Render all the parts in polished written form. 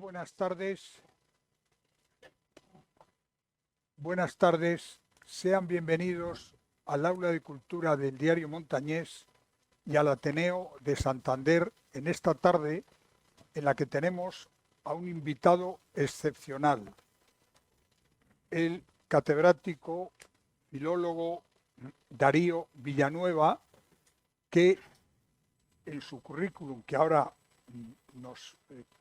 Buenas tardes. Buenas tardes. Sean bienvenidos al Aula de Cultura del Diario Montañés y al Ateneo de Santander en esta tarde en la que tenemos a un invitado excepcional, el catedrático, filólogo Darío Villanueva, que en su currículum, que ahora nos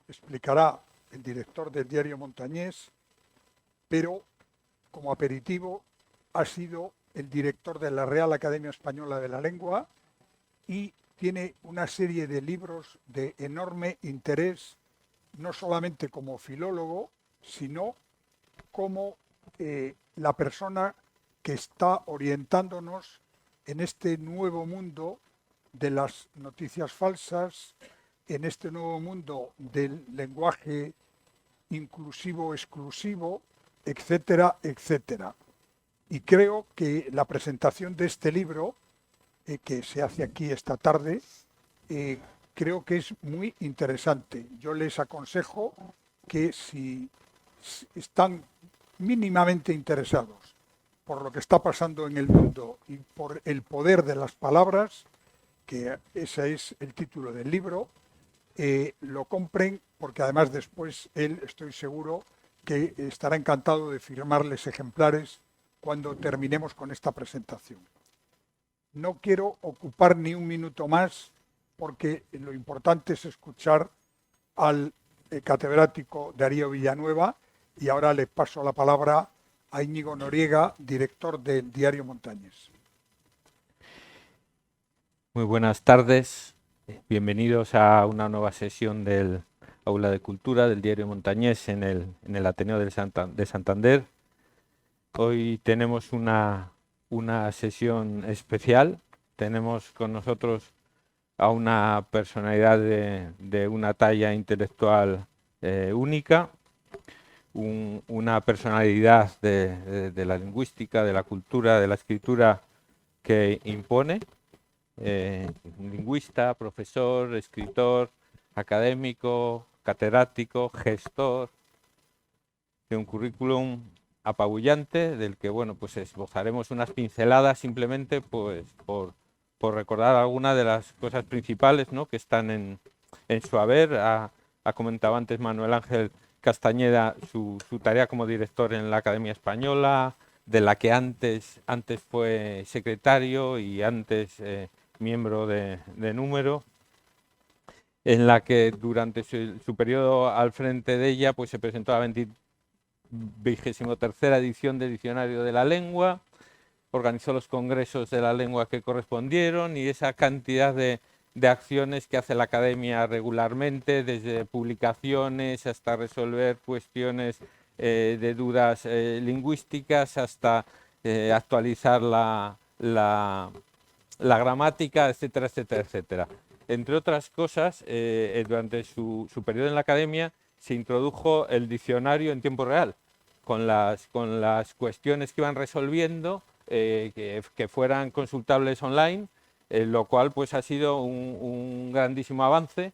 explicará el director del Diario Montañés, pero como aperitivo ha sido el director de la Real Academia Española de la Lengua y tiene una serie de libros de enorme interés, no solamente como filólogo, sino como la persona que está orientándonos en este nuevo mundo de las noticias falsas, en este nuevo mundo del lenguaje inclusivo-exclusivo, etcétera, etcétera. Y creo que la presentación de este libro, que se hace aquí esta tarde, creo que es muy interesante. Yo les aconsejo que si están mínimamente interesados por lo que está pasando en el mundo y por el poder de las palabras, que ese es el título del libro, lo compren, porque además después él, estoy seguro, que estará encantado de firmarles ejemplares cuando terminemos con esta presentación. No quiero ocupar ni un minuto más, porque lo importante es escuchar al catedrático Darío Villanueva, y ahora le paso la palabra a Íñigo Noriega, director del Diario Montañés. Muy buenas tardes, bienvenidos a una nueva sesión del Aula de Cultura del Diario Montañés en el Ateneo de Santander. Hoy tenemos una sesión especial. Tenemos con nosotros a una personalidad de una talla intelectual única, una personalidad de la lingüística, de la cultura, de la escritura que impone. Lingüista, profesor, escritor, académico, catedrático, gestor, de un currículum apabullante del que, bueno, pues esbozaremos unas pinceladas simplemente pues por recordar algunas de las cosas principales, ¿no?, que están en su haber. Ha comentado antes Manuel Ángel Castañeda su tarea como director en la Academia Española, de la que antes fue secretario y antes miembro de número, en la que durante su periodo al frente de ella pues se presentó la 23ª edición del Diccionario de la Lengua, organizó los congresos de la lengua que correspondieron y esa cantidad de acciones que hace la Academia regularmente, desde publicaciones hasta resolver cuestiones de dudas lingüísticas, hasta actualizar la gramática, etcétera, etcétera, etcétera. Entre otras cosas, durante su periodo en la Academia se introdujo el diccionario en tiempo real, con las cuestiones que iban resolviendo, que fueran consultables online, lo cual pues ha sido un grandísimo avance,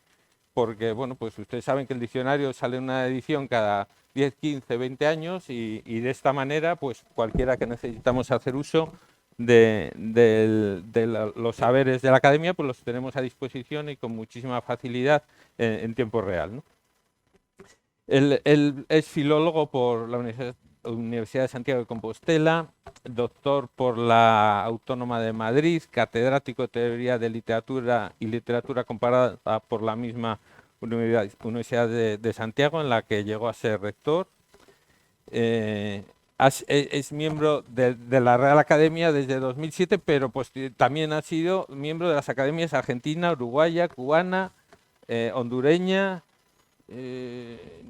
porque bueno, pues ustedes saben que el diccionario sale en una edición cada 10, 15, 20 años y de esta manera pues cualquiera que necesitamos hacer uso de los saberes de la Academia pues los tenemos a disposición y con muchísima facilidad en tiempo real, ¿no? Él es filólogo por la Universidad de Santiago de Compostela, doctor por la Autónoma de Madrid, catedrático de Teoría de Literatura y Literatura Comparada por la misma Universidad de Santiago, en la que llegó a ser rector. Es miembro de la Real Academia desde 2007, pero pues también ha sido miembro de las academias argentina, uruguaya, cubana, hondureña,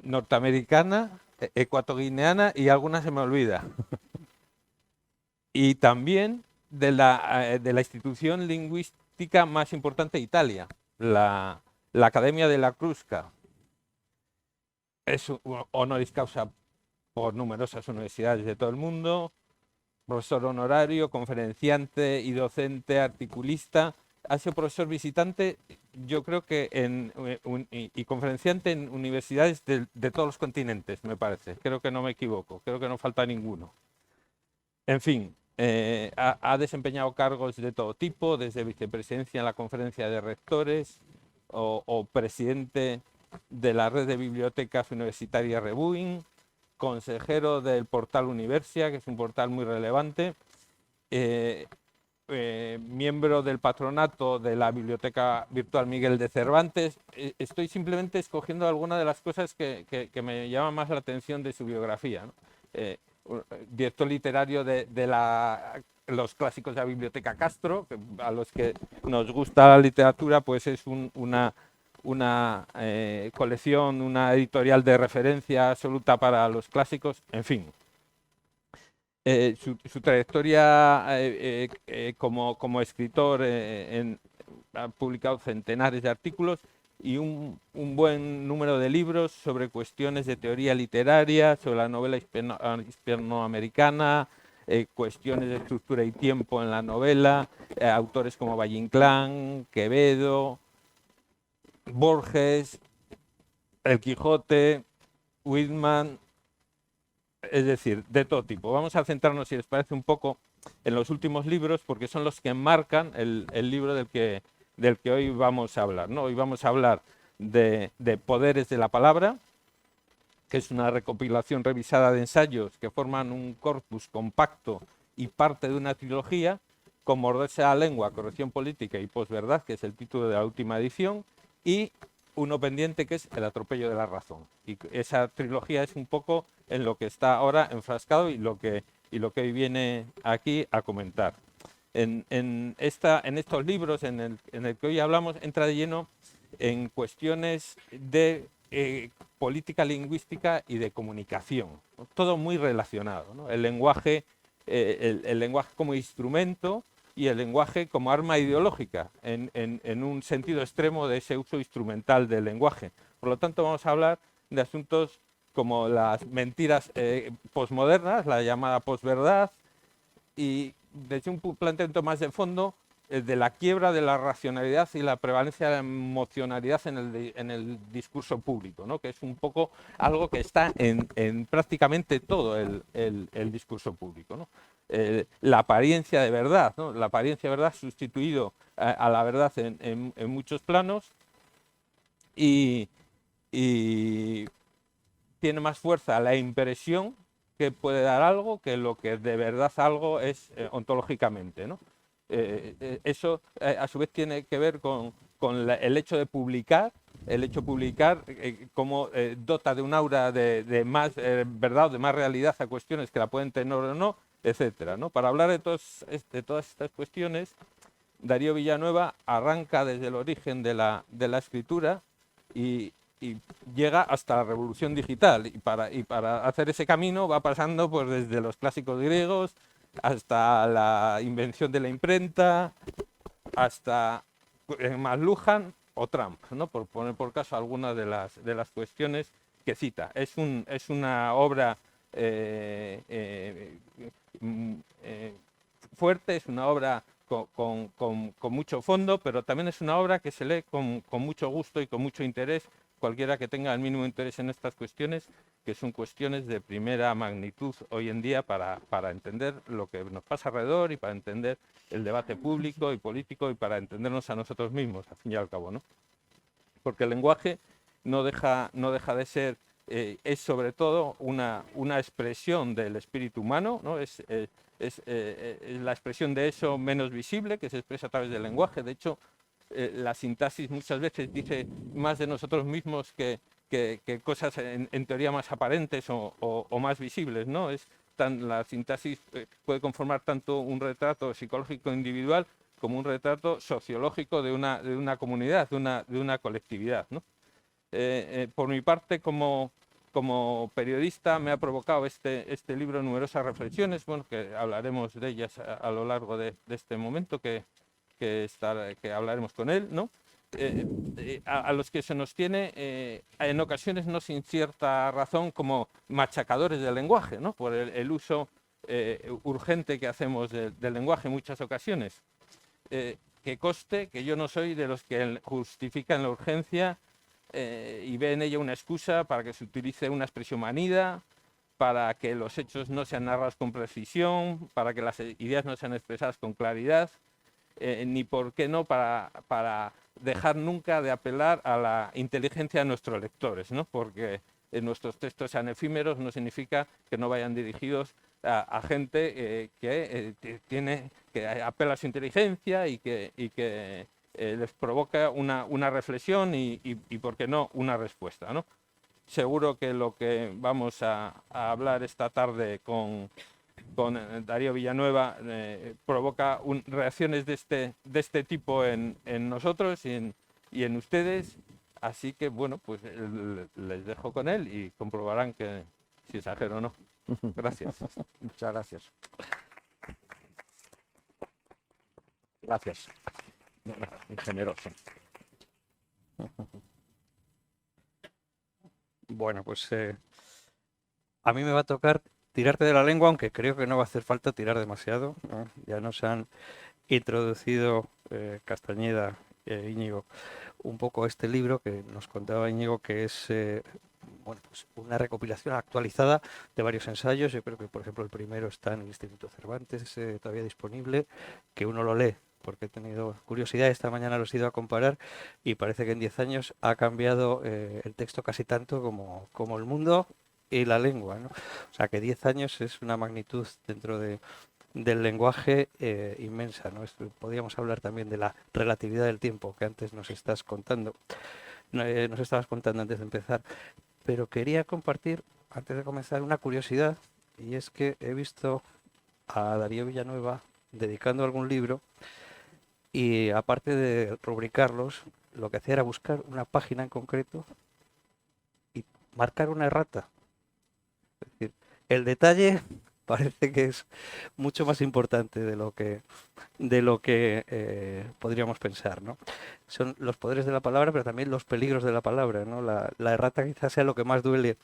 norteamericana, ecuatoguineana y alguna se me olvida. Y también de la institución lingüística más importante de Italia, la Academia de la Crusca. Es honoris causa por numerosas universidades de todo el mundo, profesor honorario, conferenciante y docente articulista. ha sido profesor visitante, yo creo que y conferenciante en universidades de todos los continentes, me parece. Creo que no me equivoco, creo que no falta ninguno. En fin, ha desempeñado cargos de todo tipo, desde vicepresidencia en la Conferencia de Rectores o presidente de la red de bibliotecas universitarias Rebuin, consejero del portal Universia, que es un portal muy relevante, miembro del patronato de la Biblioteca Virtual Miguel de Cervantes. Estoy simplemente escogiendo algunas de las cosas que me llaman más la atención de su biografía, ¿no? Director literario de los clásicos de la Biblioteca Castro, que a los que nos gusta la literatura, pues es una colección, una editorial de referencia absoluta para los clásicos, en fin. Su trayectoria como escritor ha publicado centenares de artículos y un buen número de libros sobre cuestiones de teoría literaria, sobre la novela hispanoamericana, cuestiones de estructura y tiempo en la novela, autores como Valle Inclán, Quevedo, Borges, El Quijote, Whitman, es decir, de todo tipo. Vamos a centrarnos, si les parece, un poco en los últimos libros, porque son los que marcan el libro del que hoy vamos a hablar, ¿no? Hoy vamos a hablar de Poderes de la Palabra, que es una recopilación revisada de ensayos que forman un corpus compacto y parte de una trilogía, con Morderse a la lengua, corrección política y posverdad, que es el título de la última edición, y uno pendiente que es El atropello de la razón. Y esa trilogía es un poco en lo que está ahora enfrascado y lo que hoy viene aquí a comentar. En estos libros en el que hoy hablamos entra de lleno en cuestiones de política lingüística y de comunicación, ¿no? Todo muy relacionado, ¿no? El lenguaje como instrumento y el lenguaje como arma ideológica, en un sentido extremo de ese uso instrumental del lenguaje. Por lo tanto, vamos a hablar de asuntos como las mentiras posmodernas, la llamada posverdad, y desde un planteamiento más de fondo, de la quiebra de la racionalidad y la prevalencia de la emocionalidad en el discurso público, ¿no? Que es un poco algo que está en prácticamente todo el discurso público, ¿no? La apariencia de verdad, ¿no? La apariencia de verdad sustituido a la verdad en muchos planos, y tiene más fuerza la impresión que puede dar algo que lo que de verdad algo es ontológicamente, ¿no? Eso a su vez tiene que ver con el hecho de publicar, como dota de un aura de más verdad o de más realidad a cuestiones que la pueden tener o no, etcétera, ¿no? Para hablar de todas estas cuestiones, Darío Villanueva arranca desde el origen de la escritura y llega hasta la revolución digital, y para hacer ese camino va pasando pues desde los clásicos griegos hasta la invención de la imprenta, hasta McLuhan o Trump, ¿no? Por poner por caso algunas de las cuestiones que cita. Es una obra fuerte, es una obra con mucho fondo, pero también es una obra que se lee con mucho gusto y con mucho interés, cualquiera que tenga el mínimo interés en estas cuestiones, que son cuestiones de primera magnitud hoy en día para entender lo que nos pasa alrededor y para entender el debate público y político y para entendernos a nosotros mismos, al fin y al cabo, ¿no? Porque el lenguaje no deja de ser, es sobre todo una expresión del espíritu humano, ¿no? Es la expresión de eso menos visible, que se expresa a través del lenguaje. De hecho, la sintaxis muchas veces dice más de nosotros mismos que cosas en teoría más aparentes o más visibles, ¿no? La sintaxis puede conformar tanto un retrato psicológico individual como un retrato sociológico de una comunidad, de una colectividad, ¿no? Por mi parte, como periodista, me ha provocado este libro numerosas reflexiones, bueno, que hablaremos de ellas a lo largo de este momento que hablaremos con él, ¿no? A los que se nos tiene en ocasiones no sin cierta razón como machacadores del lenguaje, ¿no? Por el uso urgente que hacemos del lenguaje en muchas ocasiones. que conste que yo no soy de los que justifican la urgencia y ven en ella una excusa para que se utilice una expresión manida, para que los hechos no sean narrados con precisión, para que las ideas no sean expresadas con claridad, ni por qué no para dejar nunca de apelar a la inteligencia de nuestros lectores, ¿no? Porque nuestros textos sean efímeros no significa que no vayan dirigidos a gente que apela a su inteligencia y que les provoca una reflexión y, ¿por qué no?, una respuesta, ¿no? Seguro que lo que vamos a hablar esta tarde con Darío Villanueva provoca reacciones de este tipo en nosotros y en ustedes. Así que, bueno, pues les dejo con él y comprobarán que si exagero o no. Gracias. Muchas gracias. Gracias. Muy generoso. Bueno, pues a mí me va a tocar tirarte de la lengua, aunque creo que no va a hacer falta tirar demasiado, ¿no? Ya nos han introducido Castañeda e Íñigo un poco este libro que nos contaba Íñigo, que es bueno, pues una recopilación actualizada de varios ensayos. Yo creo que, por ejemplo, el primero está en el Instituto Cervantes, todavía disponible, que uno lo lee, porque he tenido curiosidad, esta mañana los he ido a comparar y parece que en 10 años ha cambiado el texto casi tanto como el mundo y la lengua, ¿no? O sea que 10 años es una magnitud dentro del lenguaje inmensa, ¿no? Podríamos hablar también de la relatividad del tiempo que antes nos estás contando, nos estabas contando antes de empezar, pero quería compartir, antes de comenzar, una curiosidad, y es que he visto a Darío Villanueva dedicando algún libro y aparte de rubricarlos, lo que hacía era buscar una página en concreto y marcar una errata. Es decir, el detalle parece que es mucho más importante de lo que podríamos pensar, ¿no? Son los poderes de la palabra, pero también los peligros de la palabra, ¿no? La errata quizás sea lo que más duele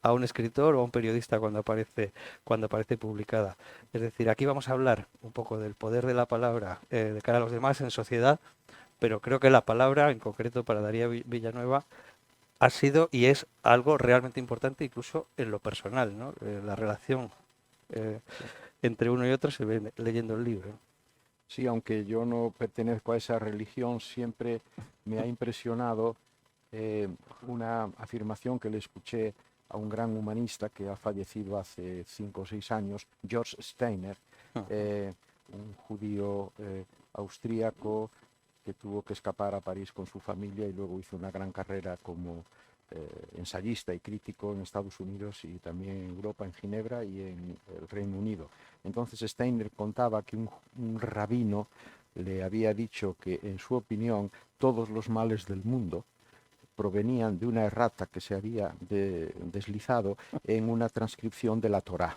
a un escritor o a un periodista cuando aparece publicada. Es decir, aquí vamos a hablar un poco del poder de la palabra de cara a los demás en sociedad, pero creo que la palabra, en concreto para Darío Villanueva, ha sido y es algo realmente importante incluso en lo personal, ¿no? La relación entre uno y otro se ve leyendo el libro. Sí, aunque yo no pertenezco a esa religión, siempre me ha impresionado una afirmación que le escuché a un gran humanista que ha fallecido hace 5 o 6 años, George Steiner, un judío austríaco que tuvo que escapar a París con su familia y luego hizo una gran carrera como ensayista y crítico en Estados Unidos y también en Europa, en Ginebra y en el Reino Unido. Entonces Steiner contaba que un rabino le había dicho que, en su opinión, todos los males del mundo provenían de una errata que se había deslizado en una transcripción de la Torá.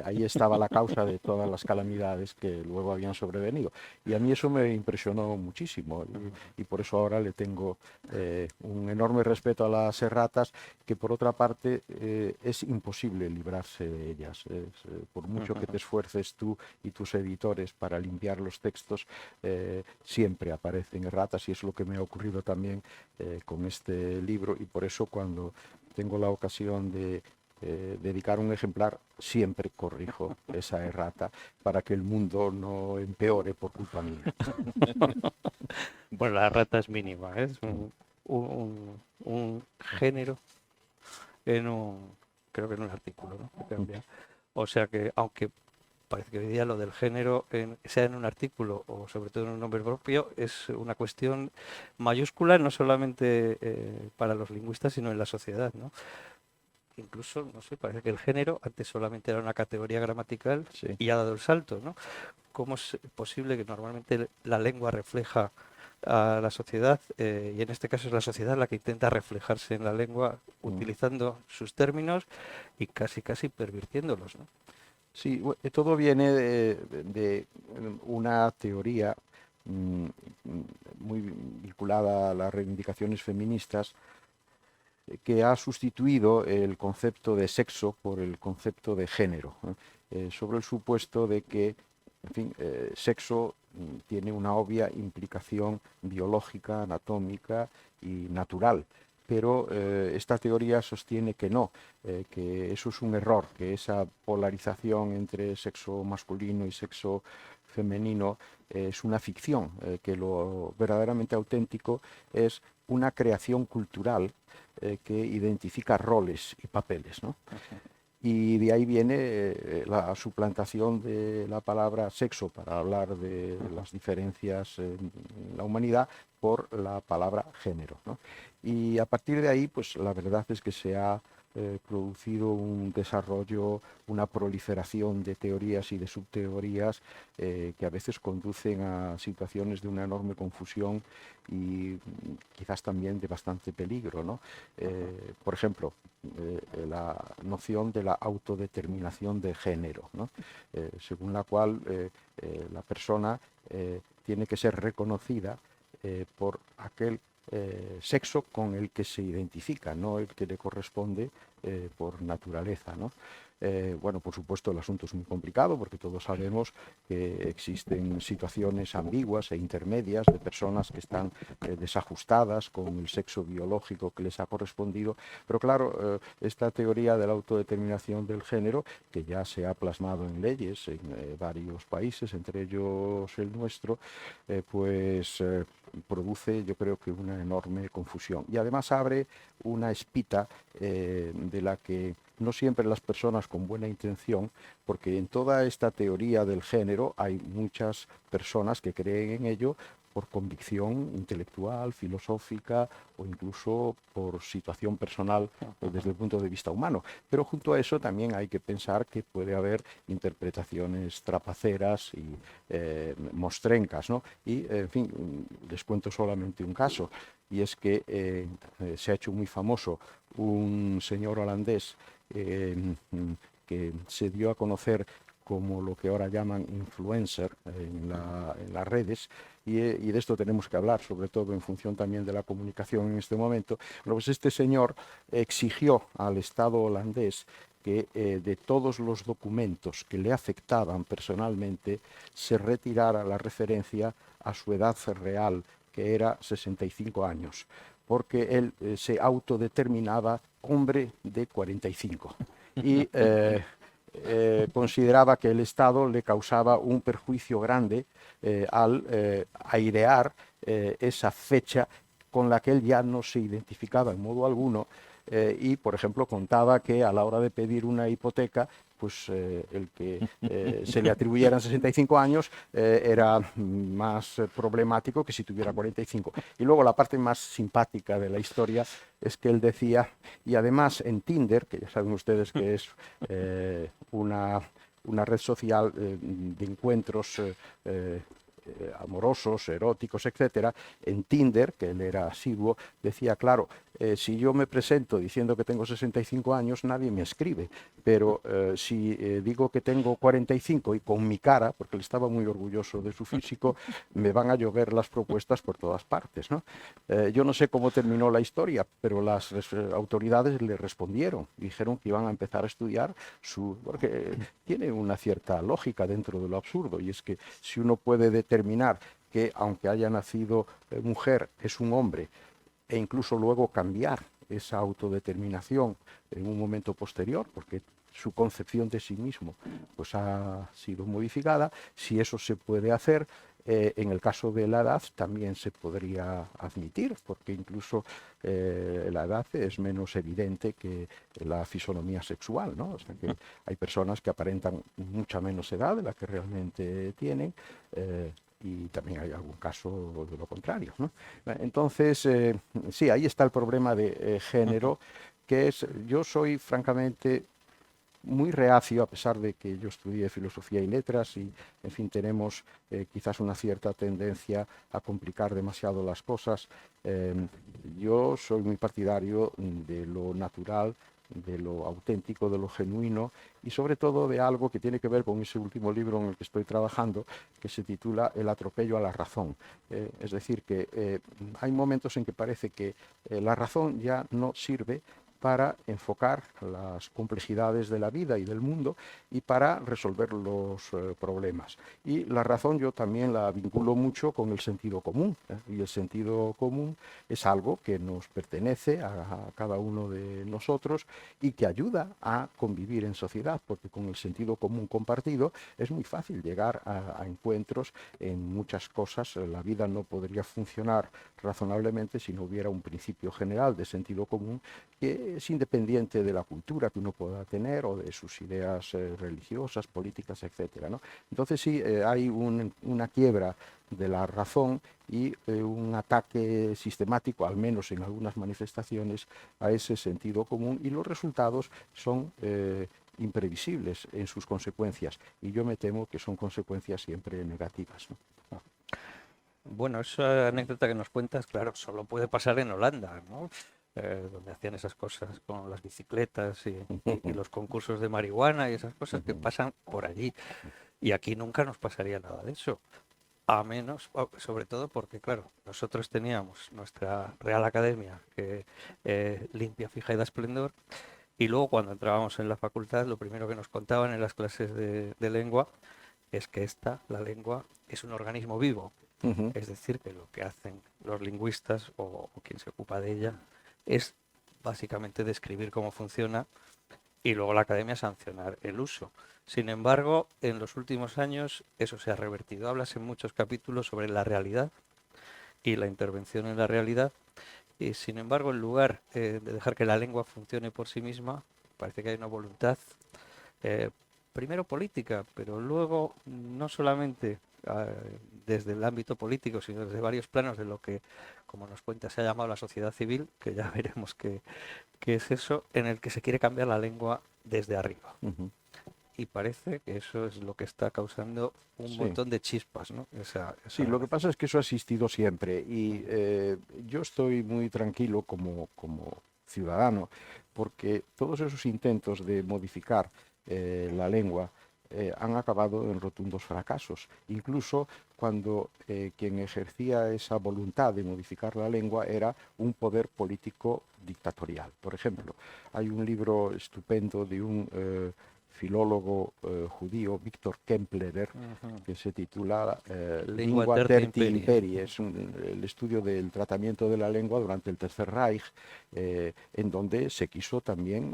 Ahí estaba la causa de todas las calamidades que luego habían sobrevenido. Y a mí eso me impresionó muchísimo y por eso ahora le tengo un enorme respeto a las erratas, que por otra parte es imposible librarse de ellas. Por mucho que te esfuerces tú y tus editores para limpiar los textos, siempre aparecen erratas y es lo que me ha ocurrido también con este libro, y por eso cuando tengo la ocasión de dedicar un ejemplar siempre corrijo esa errata para que el mundo no empeore por culpa mía. Bueno, la errata es mínima, ¿eh? Es un género creo que en un artículo, ¿no? Que cambia. O sea que, aunque parece que hoy día lo del género, sea en un artículo o sobre todo en un nombre propio, es una cuestión mayúscula, no solamente para los lingüistas, sino en la sociedad, ¿no? Incluso, no sé, parece que el género antes solamente era una categoría gramatical, sí, y ha dado el salto, ¿no? ¿Cómo es posible que normalmente la lengua refleja a la sociedad, y en este caso es la sociedad la que intenta reflejarse en la lengua utilizando sus términos y casi pervirtiéndolos, ¿no? Sí, todo viene de una teoría muy vinculada a las reivindicaciones feministas, que ha sustituido el concepto de sexo por el concepto de género, sobre el supuesto de que, en fin, sexo tiene una obvia implicación biológica, anatómica y natural. Pero esta teoría sostiene que no, que eso es un error, que esa polarización entre sexo masculino y sexo femenino es una ficción, que lo verdaderamente auténtico es una creación cultural que identifica roles y papeles, ¿no? Y de ahí viene la suplantación de la palabra sexo para hablar de las diferencias en la humanidad por la palabra género, ¿no? Y a partir de ahí, pues la verdad es que se ha producido un desarrollo, una proliferación de teorías y de subteorías que a veces conducen a situaciones de una enorme confusión y quizás también de bastante peligro, ¿no? Por ejemplo, la noción de la autodeterminación de género, ¿no? Según la cual la persona tiene que ser reconocida por aquel sexo con el que se identifica, no el que le corresponde por naturaleza, ¿no? Bueno, por supuesto el asunto es muy complicado porque todos sabemos que existen situaciones ambiguas e intermedias de personas que están desajustadas con el sexo biológico que les ha correspondido, pero claro, esta teoría de la autodeterminación del género, que ya se ha plasmado en leyes en varios países, entre ellos el nuestro, produce, yo creo que una enorme confusión. Y además abre una espita de la que no siempre las personas con buena intención, porque en toda esta teoría del género hay muchas personas que creen en ello por convicción intelectual, filosófica o incluso por situación personal desde el punto de vista humano. Pero junto a eso también hay que pensar que puede haber interpretaciones trapaceras y mostrencas, ¿no? Y, en fin, les cuento solamente un caso, y es que se ha hecho muy famoso un señor holandés que se dio a conocer como lo que ahora llaman influencer en las redes, y de esto tenemos que hablar, sobre todo en función también de la comunicación en este momento. Bueno, pues este señor exigió al Estado holandés que de todos los documentos que le afectaban personalmente se retirara la referencia a su edad real, que era 65 años, porque él se autodeterminaba hombre de 45 y consideraba que el Estado le causaba un perjuicio grande al airear esa fecha con la que él ya no se identificaba en modo alguno y, por ejemplo, contaba que a la hora de pedir una hipoteca, pues el que se le atribuyeran 65 años era más problemático que si tuviera 45. Y luego la parte más simpática de la historia es que él decía, y además en Tinder, que ya saben ustedes que es una red social de encuentros amorosos, eróticos, etcétera, en Tinder, que él era asiduo, decía, claro, si yo me presento diciendo que tengo 65 años, nadie me escribe, pero si digo que tengo 45 y con mi cara, porque él estaba muy orgulloso de su físico, me van a llover las propuestas por todas partes, ¿no? Yo no sé cómo terminó la historia, pero las autoridades le respondieron, dijeron que iban a empezar a estudiar porque tiene una cierta lógica dentro de lo absurdo, y es que si uno puede determinar que aunque haya nacido mujer, es un hombre, e incluso luego cambiar esa autodeterminación en un momento posterior, porque su concepción de sí mismo pues ha sido modificada, si eso se puede hacer, en el caso de la edad también se podría admitir, porque incluso la edad es menos evidente que la fisonomía sexual, ¿no? O sea que hay personas que aparentan mucha menos edad de la que realmente tienen, y también hay algún caso de lo contrario, ¿no? Entonces, sí, ahí está el problema de género, que es, yo soy francamente muy reacio, a pesar de que yo estudié filosofía y letras y, en fin, tenemos quizás una cierta tendencia a complicar demasiado las cosas. Yo soy muy partidario de lo natural, de lo auténtico, de lo genuino y sobre todo de algo que tiene que ver con ese último libro en el que estoy trabajando, que se titula El atropello a la razón. Es decir, que hay momentos en que parece que la razón ya no sirve para enfocar las complejidades de la vida y del mundo y para resolver los problemas. Y la razón yo también la vinculo mucho con el sentido común, y el sentido común es algo que nos pertenece a cada uno de nosotros y que ayuda a convivir en sociedad, porque con el sentido común compartido es muy fácil llegar a encuentros en muchas cosas. La vida no podría funcionar razonablemente si no hubiera un principio general de sentido común que es independiente de la cultura que uno pueda tener o de sus ideas religiosas, políticas, etcétera, ¿no? Entonces sí, hay una quiebra de la razón y un ataque sistemático, al menos en algunas manifestaciones, a ese sentido común, y los resultados son imprevisibles en sus consecuencias, y yo me temo que son consecuencias siempre negativas, ¿no? Bueno, esa anécdota que nos cuentas, claro, solo puede pasar en Holanda, ¿no? Donde hacían esas cosas con las bicicletas y los concursos de marihuana y esas cosas que pasan por allí. Y aquí nunca nos pasaría nada de eso. A menos, sobre todo porque, claro, nosotros teníamos nuestra Real Academia que limpia, fija y da esplendor. Y luego cuando entrábamos en la facultad, lo primero que nos contaban en las clases de lengua es que la lengua, es un organismo vivo. Es decir, que lo que hacen los lingüistas o quien se ocupa de ella es básicamente describir cómo funciona y luego la academia sancionar el uso. Sin embargo, en los últimos años eso se ha revertido. Hablas en muchos capítulos sobre la realidad y la intervención en la realidad, y sin embargo, en lugar de dejar que la lengua funcione por sí misma, parece que hay una voluntad, primero política, pero luego no solamente desde el ámbito político, sino desde varios planos de lo que, como nos cuenta, se ha llamado la sociedad civil, que ya veremos qué es eso, en el que se quiere cambiar la lengua desde arriba. Y parece que eso es lo que está causando un montón de chispas, ¿no? Sí, lo que pasa es que eso ha existido siempre, y yo estoy muy tranquilo como ciudadano, porque todos esos intentos de modificar la lengua han acabado en rotundos fracasos. Incluso cuando quien ejercía esa voluntad de modificar la lengua era un poder político dictatorial. Por ejemplo, hay un libro estupendo de un filólogo judío, Víctor Kemplerer, que se titula Lingua Terti Imperii. Es el estudio del tratamiento de la lengua durante el Tercer Reich, en donde se quiso también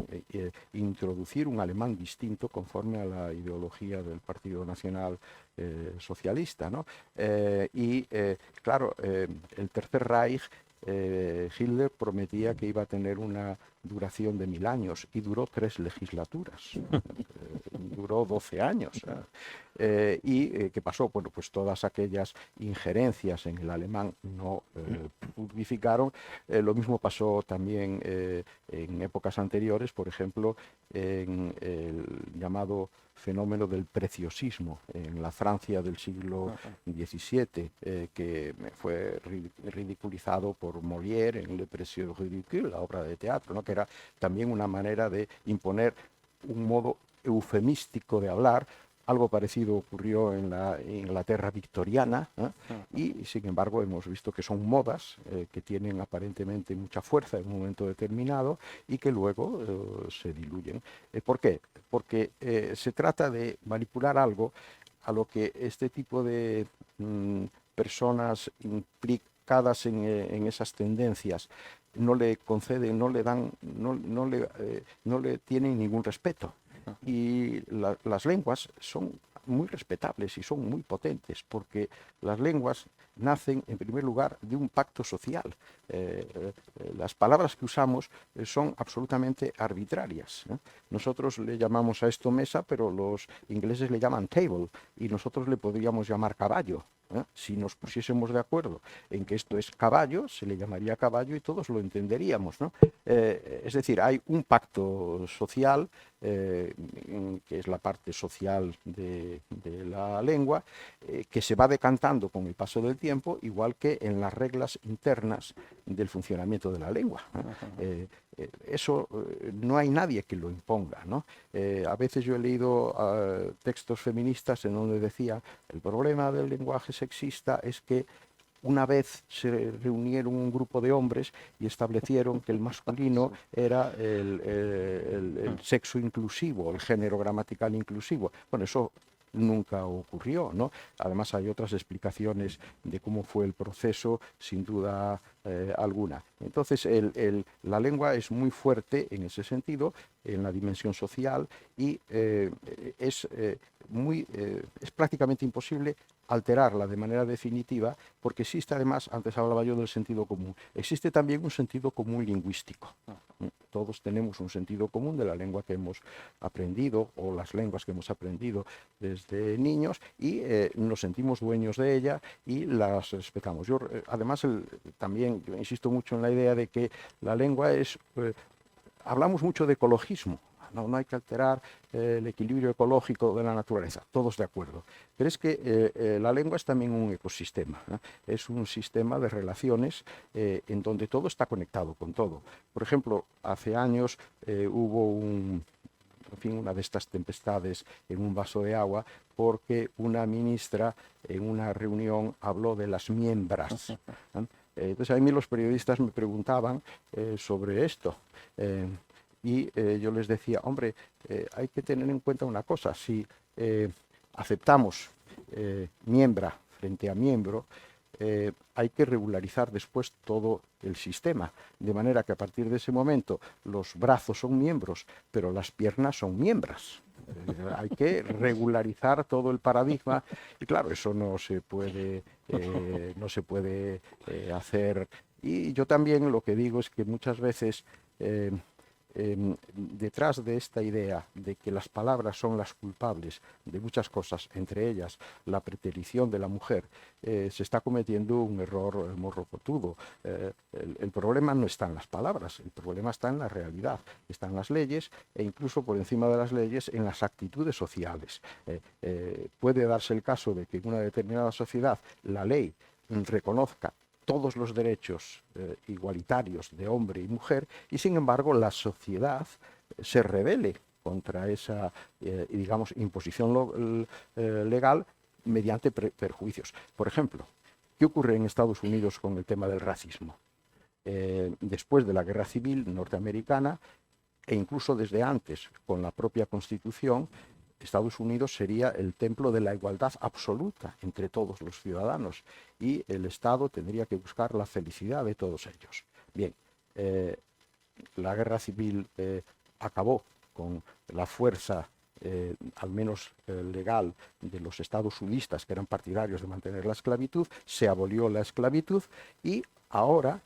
introducir un alemán distinto conforme a la ideología del Partido Nacional Socialista, ¿no? Claro, el Tercer Reich, Hitler prometía que iba a tener una duración de 1000 años y duró 3 legislaturas, duró 12 años. ¿Qué pasó? Bueno, pues todas aquellas injerencias en el alemán no purificaron. Lo mismo pasó también en épocas anteriores, por ejemplo, en el llamado fenómeno del preciosismo en la Francia del siglo XVII, que fue ridiculizado por Molière en Le Précieux ridicule, la obra de teatro, ¿no? Que era también una manera de imponer un modo eufemístico de hablar. Algo parecido ocurrió en la Inglaterra victoriana, y sin embargo hemos visto que son modas que tienen aparentemente mucha fuerza en un momento determinado y que luego se diluyen. ¿Por qué? Porque se trata de manipular algo a lo que este tipo de personas implicadas en esas tendencias no le conceden, no le tienen ningún respeto. Y las lenguas son muy respetables y son muy potentes, porque las lenguas nacen en primer lugar de un pacto social. Las palabras que usamos son absolutamente arbitrarias. Nosotros le llamamos a esto mesa, pero los ingleses le llaman table, y nosotros le podríamos llamar caballo. Si nos pusiésemos de acuerdo en que esto es caballo, se le llamaría caballo y todos lo entenderíamos, ¿no? Es decir, hay un pacto social, que es la parte social de la lengua, que se va decantando con el paso del tiempo, igual que en las reglas internas del funcionamiento de la lengua. Eso no hay nadie que lo imponga, ¿no? A veces yo he leído textos feministas en donde decía: el problema del lenguaje sexista es que una vez se reunieron un grupo de hombres y establecieron que el masculino era el sexo inclusivo, el género gramatical inclusivo. Bueno, eso nunca ocurrió, ¿no? Además hay otras explicaciones de cómo fue el proceso, sin duda alguna. Entonces la lengua es muy fuerte en ese sentido, en la dimensión social, y es prácticamente imposible alterarla de manera definitiva, porque existe además, antes hablaba yo del sentido común, existe también un sentido común lingüístico. Todos tenemos un sentido común de la lengua que hemos aprendido, o las lenguas que hemos aprendido desde niños, y nos sentimos dueños de ella y las respetamos. Yo además también yo insisto mucho en la idea de que la lengua es, hablamos mucho de ecologismo. No hay que alterar el equilibrio ecológico de la naturaleza, todos de acuerdo. Pero es que la lengua es también un ecosistema, ¿no? Es un sistema de relaciones en donde todo está conectado con todo. Por ejemplo, hace años hubo una de estas tempestades en un vaso de agua, porque una ministra en una reunión habló de las miembras, ¿no? Entonces a mí los periodistas me preguntaban sobre esto. Y yo les decía, hombre, hay que tener en cuenta una cosa: si aceptamos miembra frente a miembro, hay que regularizar después todo el sistema, de manera que a partir de ese momento los brazos son miembros, pero las piernas son miembras. Hay que regularizar todo el paradigma, y claro, eso no se puede hacer. Y yo también lo que digo es que muchas veces detrás de esta idea de que las palabras son las culpables de muchas cosas, entre ellas la preterición de la mujer, se está cometiendo un error morrocotudo. El problema no está en las palabras, el problema está en la realidad, está en las leyes, e incluso por encima de las leyes en las actitudes sociales. Puede darse el caso de que en una determinada sociedad la ley reconozca todos los derechos igualitarios de hombre y mujer, y sin embargo la sociedad se rebele contra esa, digamos, imposición legal mediante perjuicios. Por ejemplo, ¿qué ocurre en Estados Unidos con el tema del racismo? Después de la Guerra Civil norteamericana, e incluso desde antes, con la propia Constitución, Estados Unidos sería el templo de la igualdad absoluta entre todos los ciudadanos, y el Estado tendría que buscar la felicidad de todos ellos. Bien, la Guerra Civil acabó con la fuerza, al menos legal, de los estados sudistas, que eran partidarios de mantener la esclavitud. Se abolió la esclavitud, y ahora,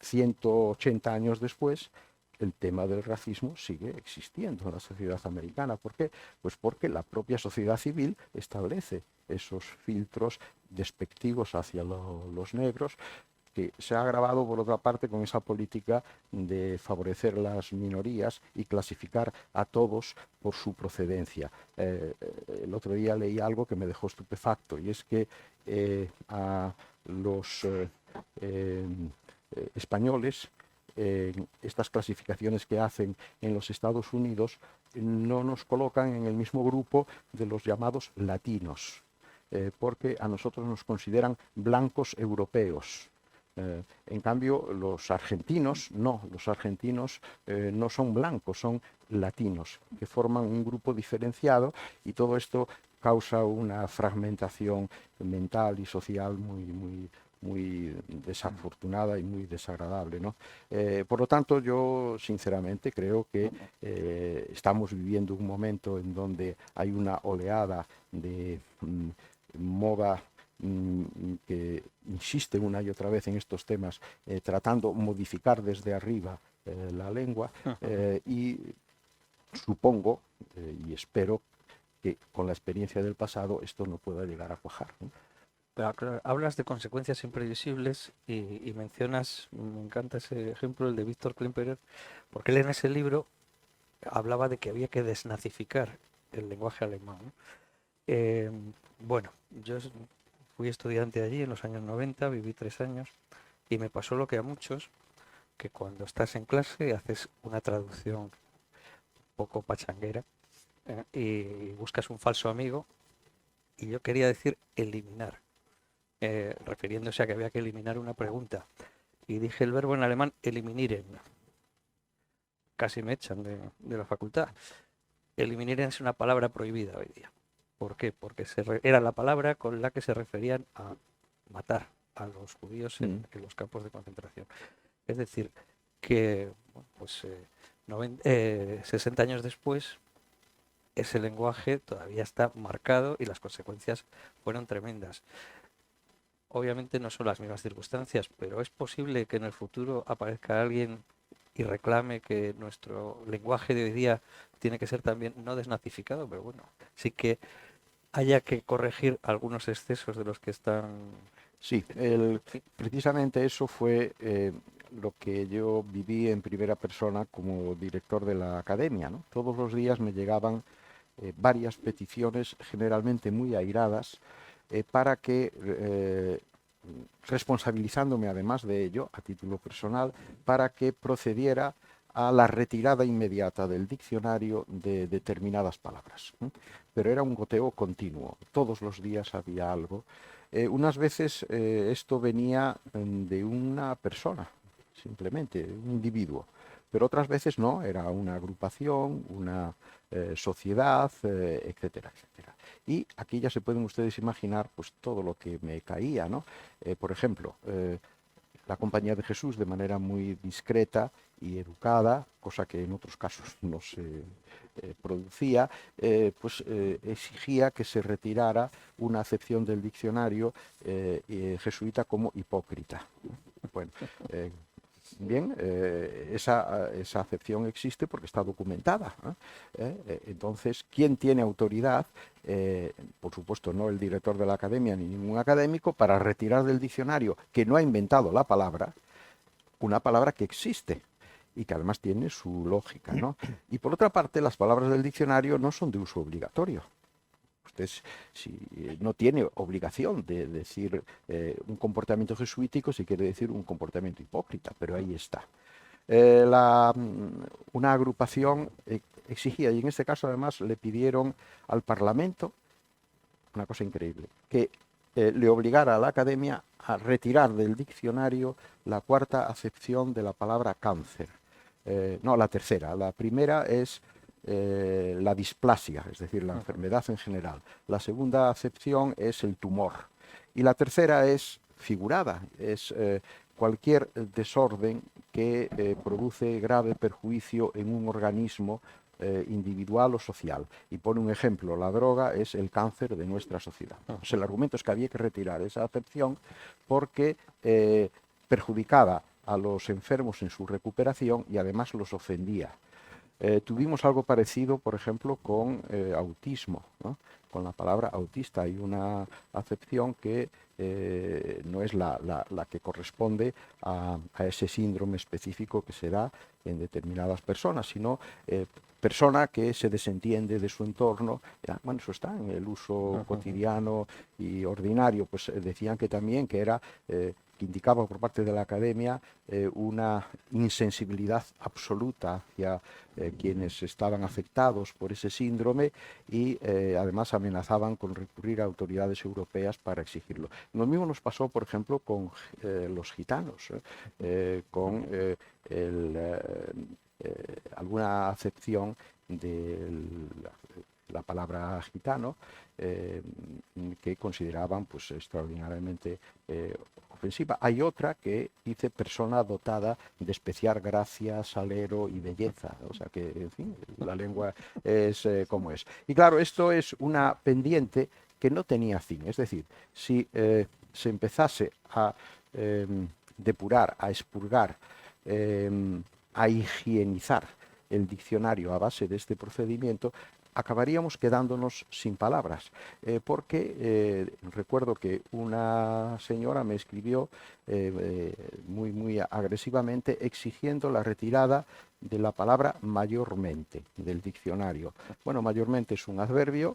180 años después, el tema del racismo sigue existiendo en la sociedad americana. ¿Por qué? Pues porque la propia sociedad civil establece esos filtros despectivos hacia los negros, que se ha agravado, por otra parte, con esa política de favorecer las minorías y clasificar a todos por su procedencia. El otro día leí algo que me dejó estupefacto, y es que a los españoles, estas clasificaciones que hacen en los Estados Unidos no nos colocan en el mismo grupo de los llamados latinos, porque a nosotros nos consideran blancos europeos. En cambio, los argentinos no son blancos, son latinos, que forman un grupo diferenciado, y todo esto causa una fragmentación mental y social muy desafortunada y muy desagradable, ¿no? Por lo tanto, yo sinceramente creo que estamos viviendo un momento en donde hay una oleada de moda que insiste una y otra vez en estos temas, tratando de modificar desde arriba la lengua, y supongo y espero que con la experiencia del pasado esto no pueda llegar a cuajar, ¿no? Claro, hablas de consecuencias imprevisibles y mencionas, me encanta ese ejemplo, el de Víctor Klemperer, porque él en ese libro hablaba de que había que desnazificar el lenguaje alemán, ¿no? Bueno, yo fui estudiante allí en los años 90, viví 3 años, y me pasó lo que a muchos, que cuando estás en clase haces una traducción un poco pachanguera, y buscas un falso amigo, y yo quería decir eliminar. refiriéndose a que había que eliminar una pregunta. Y dije el verbo en alemán eliminieren. Casi me echan de la facultad. Eliminieren es una palabra prohibida hoy día. ¿Por qué? Porque era la palabra con la que se referían a matar a los judíos en los campos de concentración. Es decir, que bueno, pues 60 años después ese lenguaje todavía está marcado y las consecuencias fueron tremendas. Obviamente no son las mismas circunstancias, pero es posible que en el futuro aparezca alguien y reclame que nuestro lenguaje de hoy día tiene que ser también no desnazificado, pero bueno, sí que haya que corregir algunos excesos de los que están. Sí, precisamente eso fue lo que yo viví en primera persona como director de la academia, ¿no? Todos los días me llegaban varias peticiones, generalmente muy airadas, para que, responsabilizándome además de ello, a título personal, para que procediera a la retirada inmediata del diccionario de determinadas palabras. Pero era un goteo continuo, todos los días había algo. Unas veces esto venía de una persona, simplemente, un individuo, pero otras veces no, era una agrupación, una sociedad, etcétera, etcétera. Y aquí ya se pueden ustedes imaginar pues todo lo que me caía, ¿no? Por ejemplo, la Compañía de Jesús, de manera muy discreta y educada, cosa que en otros casos no se producía, exigía que se retirara una acepción del diccionario jesuita como hipócrita. Bueno, bien, esa acepción existe porque está documentada. Entonces, ¿quién tiene autoridad? Por supuesto, no el director de la academia ni ningún académico, para retirar del diccionario, que no ha inventado la palabra, una palabra que existe y que además tiene su lógica, ¿no? Y por otra parte, las palabras del diccionario no son de uso obligatorio. Usted no tiene obligación de decir un comportamiento jesuítico si quiere decir un comportamiento hipócrita, pero ahí está. Una agrupación exigía, y en este caso además le pidieron al Parlamento, una cosa increíble, que le obligara a la academia a retirar del diccionario la cuarta acepción de la palabra cáncer. No, la tercera. La primera es la displasia, es decir, la enfermedad en general. La segunda acepción es el tumor. Y la tercera es figurada, es cualquier desorden que produce grave perjuicio en un organismo individual o social. Y pone un ejemplo: la droga es el cáncer de nuestra sociedad. Pues el argumento es que había que retirar esa acepción porque perjudicaba a los enfermos en su recuperación y además los ofendía. Tuvimos algo parecido, por ejemplo, con autismo, ¿no? Con la palabra autista hay una acepción que no es la que corresponde a ese síndrome específico que se da en determinadas personas, sino persona que se desentiende de su entorno. Bueno, eso está en el uso cotidiano y ordinario. Pues decían que también que era que indicaba por parte de la academia una insensibilidad absoluta hacia quienes estaban afectados por ese síndrome y además amenazaban con recurrir a autoridades europeas para exigirlo. Lo mismo nos pasó, por ejemplo, con los gitanos, con alguna acepción de la palabra gitano que consideraban pues extraordinariamente ofensiva. Hay otra que dice persona dotada de especial gracia, salero y belleza. O sea que, en fin, la lengua es como es. Y claro, esto es una pendiente que no tenía fin. Es decir, si se empezase a depurar, a expurgar, a higienizar el diccionario a base de este procedimiento, acabaríamos quedándonos sin palabras, porque recuerdo que una señora me escribió muy agresivamente exigiendo la retirada de la palabra mayormente del diccionario. Bueno, mayormente es un adverbio,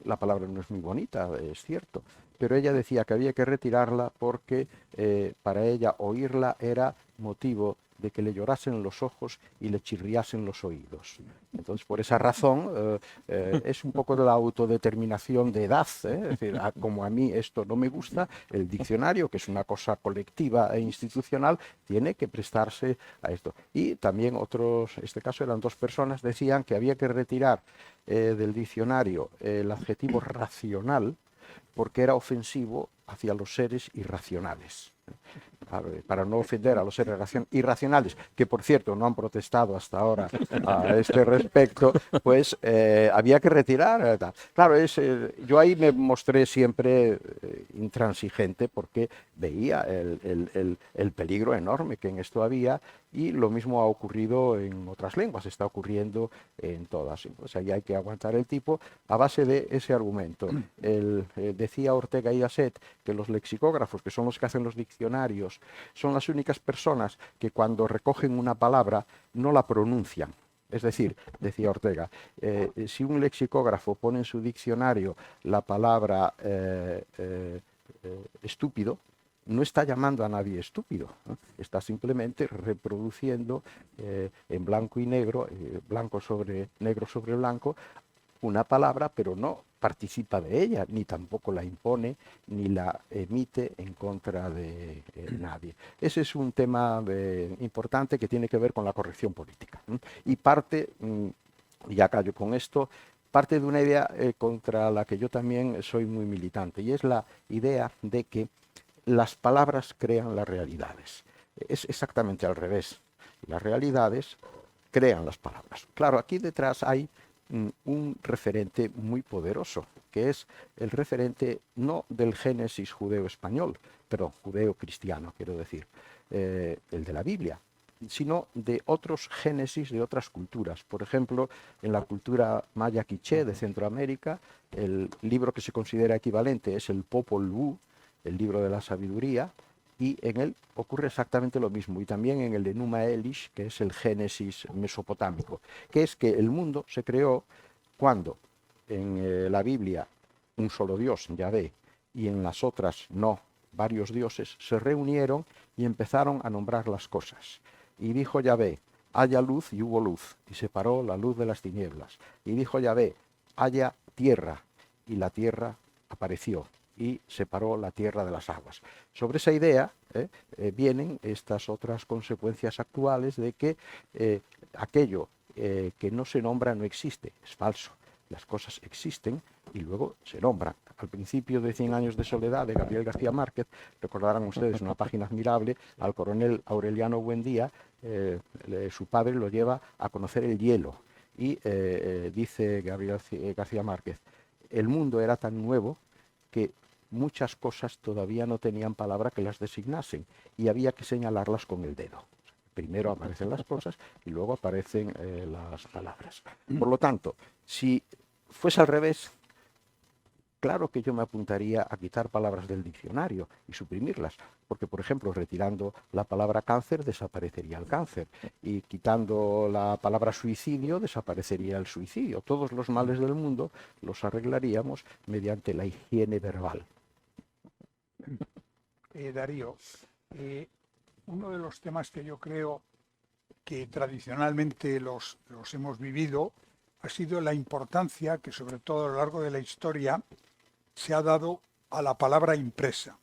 la palabra no es muy bonita, es cierto, pero ella decía que había que retirarla porque para ella oírla era motivo de que le llorasen los ojos y le chirriasen los oídos. Entonces, por esa razón, es un poco de la autodeterminación de edad, ¿eh? Es decir, como a mí esto no me gusta, el diccionario, que es una cosa colectiva e institucional, tiene que prestarse a esto. Y también otros, en este caso eran 2 personas, decían que había que retirar del diccionario el adjetivo racional, porque era ofensivo hacia los seres irracionales. Para no ofender a los seres irracionales, que por cierto no han protestado hasta ahora a este respecto, pues había que retirar. Claro, yo ahí me mostré siempre intransigente porque veía el peligro enorme que en esto había, y lo mismo ha ocurrido en otras lenguas, está ocurriendo en todas. Pues ahí hay que aguantar el tipo a base de ese argumento. Decía Ortega y Gasset que los lexicógrafos, que son los que hacen los diccionarios, son las únicas personas que cuando recogen una palabra no la pronuncian. Es decir, decía Ortega, si un lexicógrafo pone en su diccionario la palabra estúpido, no está llamando a nadie estúpido, ¿no? Está simplemente reproduciendo en blanco y negro, negro sobre blanco, una palabra, pero no participa de ella, ni tampoco la impone, ni la emite en contra de nadie. Ese es un tema importante que tiene que ver con la corrección política. Y parte, ya callo con esto, parte de una idea contra la que yo también soy muy militante, y es la idea de que las palabras crean las realidades. Es exactamente al revés. Las realidades crean las palabras. Claro, aquí detrás hay un referente muy poderoso, que es el referente no del Génesis judeo-español, perdón, judeo-cristiano, quiero decir, el de la Biblia, sino de otros génesis de otras culturas. Por ejemplo, en la cultura maya quiché de Centroamérica, el libro que se considera equivalente es el Popol Vuh, el libro de la sabiduría, y en él ocurre exactamente lo mismo, y también en el de Numa Elish, que es el Génesis mesopotámico, que es que el mundo se creó cuando en la Biblia un solo Dios, Yahvé, y en las otras no, varios dioses, se reunieron y empezaron a nombrar las cosas. Y dijo Yahvé, haya luz, y hubo luz, y separó la luz de las tinieblas. Y dijo Yahvé, haya tierra, y la tierra apareció, y separó la tierra de las aguas. Sobre esa idea vienen estas otras consecuencias actuales de que aquello que no se nombra no existe, es falso. Las cosas existen y luego se nombran. Al principio de 100 años de soledad de Gabriel García Márquez, recordarán ustedes una página admirable, al coronel Aureliano Buendía, su padre lo lleva a conocer el hielo, y dice Gabriel García Márquez, el mundo era tan nuevo que muchas cosas todavía no tenían palabra que las designasen y había que señalarlas con el dedo. Primero aparecen las cosas y luego aparecen las palabras. Por lo tanto, si fuese al revés, claro que yo me apuntaría a quitar palabras del diccionario y suprimirlas, porque, por ejemplo, retirando la palabra cáncer desaparecería el cáncer, y quitando la palabra suicidio desaparecería el suicidio. Todos los males del mundo los arreglaríamos mediante la higiene verbal. Darío, uno de los temas que yo creo que tradicionalmente los hemos vivido ha sido la importancia que, sobre todo a lo largo de la historia, se ha dado a la palabra impresa.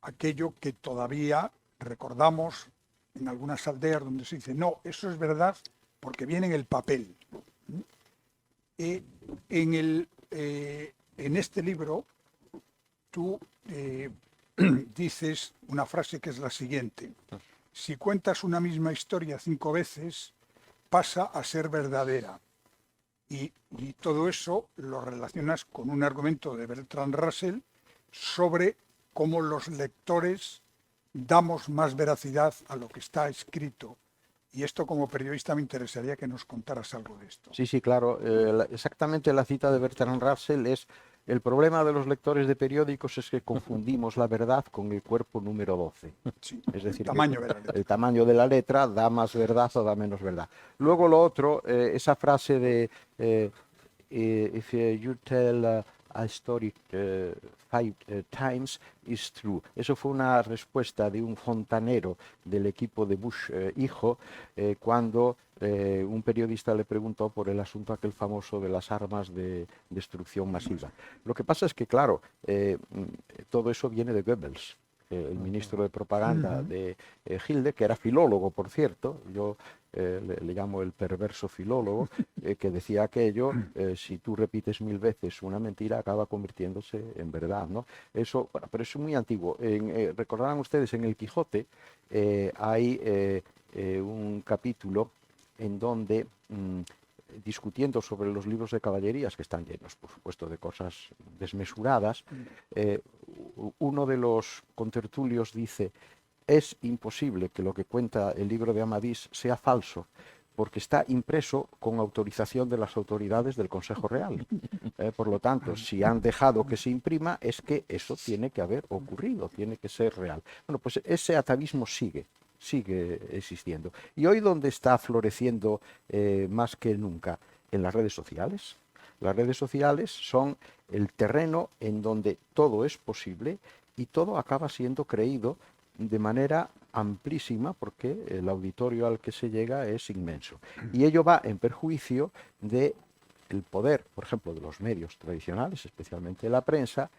Aquello que todavía recordamos en algunas aldeas donde se dice, no, eso es verdad porque viene en el papel. En este libro tú dices una frase que es la siguiente: si cuentas una misma historia 5 veces, pasa a ser verdadera. Y todo eso lo relacionas con un argumento de Bertrand Russell sobre cómo los lectores damos más veracidad a lo que está escrito. Y esto, como periodista, me interesaría que nos contaras algo de esto. Sí, sí, claro. Exactamente la cita de Bertrand Russell es: el problema de los lectores de periódicos es que confundimos la verdad con el cuerpo número 12. Sí, Es decir, el tamaño de la letra da más verdad o da menos verdad. Luego lo otro, esa frase de if you tell a story 5 times is true. Eso fue una respuesta de un fontanero del equipo de Bush hijo cuando un periodista le preguntó por el asunto aquel famoso de las armas de destrucción masiva. Lo que pasa es que, claro, todo eso viene de Goebbels, el ministro de propaganda de Hitler, que era filólogo, por cierto. Yo le llamo el perverso filólogo, que decía aquello: si tú repites 1000 veces una mentira, acaba convirtiéndose en verdad, ¿no? Eso, bueno, pero eso es muy antiguo. Recordarán ustedes, en el Quijote hay un capítulo en donde, discutiendo sobre los libros de caballerías, que están llenos, por supuesto, de cosas desmesuradas, uno de los contertulios dice: es imposible que lo que cuenta el libro de Amadís sea falso, porque está impreso con autorización de las autoridades del Consejo Real. Por lo tanto, si han dejado que se imprima, es que eso tiene que haber ocurrido, tiene que ser real. Bueno, pues ese atavismo sigue existiendo. Y hoy, ¿dónde está floreciendo más que nunca? En las redes sociales. Las redes sociales son el terreno en donde todo es posible y todo acaba siendo creído de manera amplísima, porque el auditorio al que se llega es inmenso. Y ello va en perjuicio de el poder, por ejemplo, de los medios tradicionales, especialmente la prensa,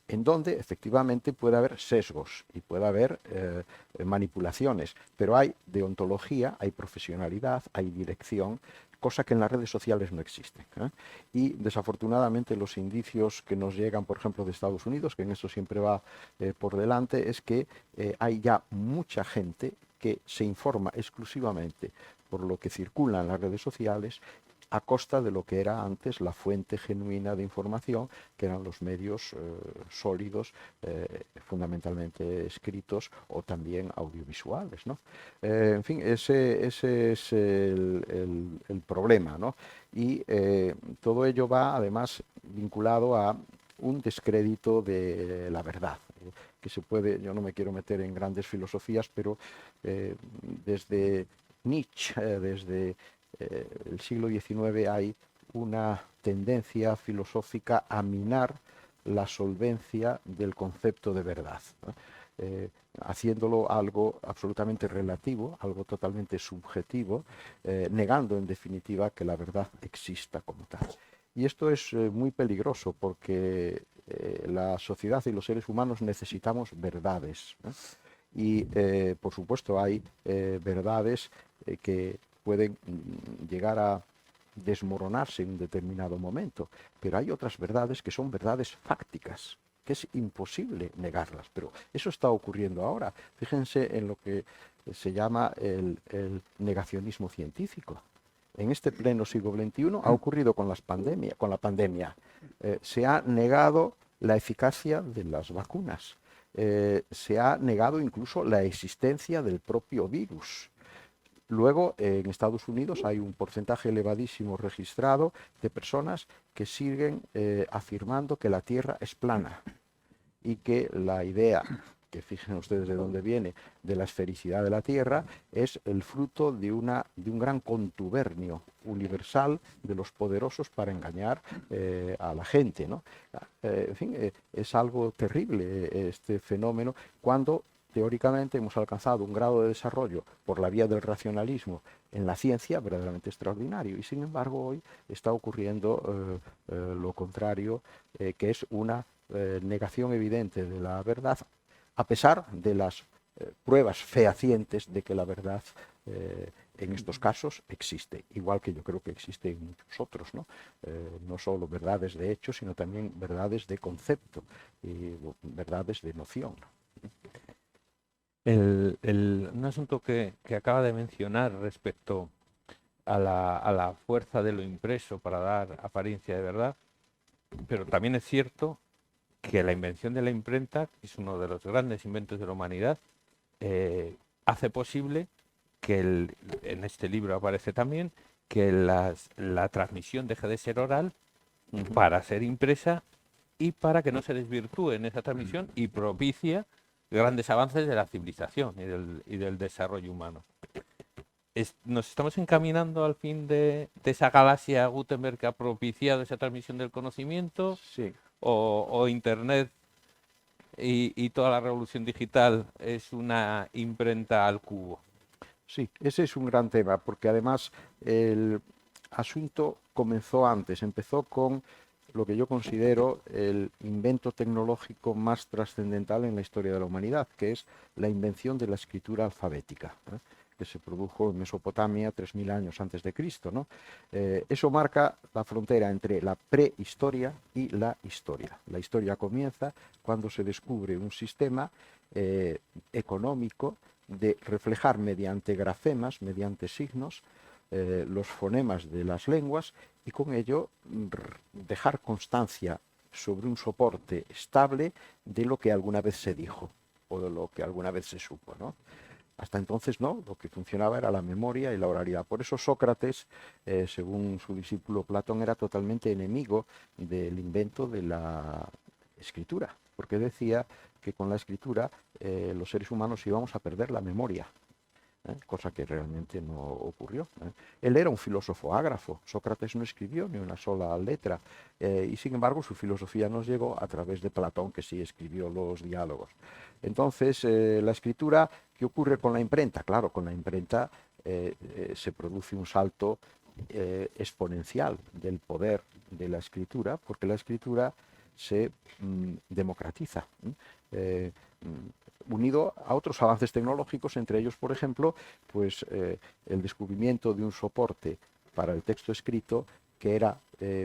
en donde efectivamente puede haber sesgos y puede haber manipulaciones, pero hay deontología, hay profesionalidad, hay dirección, cosa que en las redes sociales no existe. Y desafortunadamente los indicios que nos llegan, por ejemplo, de Estados Unidos, que en eso siempre va por delante, es que hay ya mucha gente que se informa exclusivamente por lo que circula en las redes sociales, a costa de lo que era antes la fuente genuina de información, que eran los medios sólidos, fundamentalmente escritos o también audiovisuales, ¿no? En fin, ese es el problema, ¿no? Y todo ello va además vinculado a un descrédito de la verdad, que se puede, yo no me quiero meter en grandes filosofías, pero desde Nietzsche, desde el siglo XIX, hay una tendencia filosófica a minar la solvencia del concepto de verdad, ¿no? Haciéndolo algo absolutamente relativo, algo totalmente subjetivo, negando en definitiva que la verdad exista como tal. Y esto es muy peligroso, porque la sociedad y los seres humanos necesitamos verdades, ¿no? Y por supuesto hay verdades que pueden llegar a desmoronarse en un determinado momento, pero hay otras verdades que son verdades fácticas, que es imposible negarlas, pero eso está ocurriendo ahora. Fíjense en lo que se llama el negacionismo científico. En este pleno siglo XXI ha ocurrido con la pandemia. Se ha negado la eficacia de las vacunas. Se ha negado incluso la existencia del propio virus. Luego, en Estados Unidos hay un porcentaje elevadísimo registrado de personas que siguen afirmando que la Tierra es plana, y que la idea, que fíjense ustedes de dónde viene, de la esfericidad de la Tierra, es el fruto de un gran contubernio universal de los poderosos para engañar a la gente, ¿no? En fin, es algo terrible este fenómeno, cuando teóricamente hemos alcanzado un grado de desarrollo por la vía del racionalismo en la ciencia verdaderamente extraordinario, y sin embargo hoy está ocurriendo lo contrario, que es una negación evidente de la verdad, a pesar de las pruebas fehacientes de que la verdad en estos casos existe, igual que yo creo que existe en muchos otros, ¿no? No solo verdades de hecho, sino también verdades de concepto y verdades de noción. Un asunto que acaba de mencionar respecto a la fuerza de lo impreso para dar apariencia de verdad, pero también es cierto que la invención de la imprenta, que es uno de los grandes inventos de la humanidad, hace posible que, en este libro aparece también, que la transmisión deje de ser oral para ser impresa, y para que no se desvirtúe en esa transmisión, y propicia grandes avances de la civilización y del desarrollo humano. Nos estamos encaminando al fin de esa galaxia Gutenberg que ha propiciado esa transmisión del conocimiento. Sí. o Internet y toda la revolución digital es una imprenta al cubo? Sí, ese es un gran tema, porque además el asunto comenzó antes, empezó con lo que yo considero el invento tecnológico más trascendental en la historia de la humanidad, que es la invención de la escritura alfabética, que se produjo en Mesopotamia 3000 años antes de Cristo, ¿no? Eso marca la frontera entre la prehistoria y la historia. La historia comienza cuando se descubre un sistema económico de reflejar mediante grafemas, mediante signos, los fonemas de las lenguas y con ello dejar constancia sobre un soporte estable de lo que alguna vez se dijo o de lo que alguna vez se supo, ¿no? Hasta entonces no, lo que funcionaba era la memoria y la oralidad. Por eso Sócrates, según su discípulo Platón, era totalmente enemigo del invento de la escritura, porque decía que con la escritura los seres humanos íbamos a perder la memoria. Cosa que realmente no ocurrió. Él era un filósofo ágrafo, Sócrates no escribió ni una sola letra, y sin embargo su filosofía nos llegó a través de Platón, que sí escribió los diálogos. Entonces, la escritura, ¿qué ocurre con la imprenta? Claro, con la imprenta se produce un salto exponencial del poder de la escritura, porque la escritura se democratiza. Unido a otros avances tecnológicos, entre ellos, por ejemplo, pues, el descubrimiento de un soporte para el texto escrito que era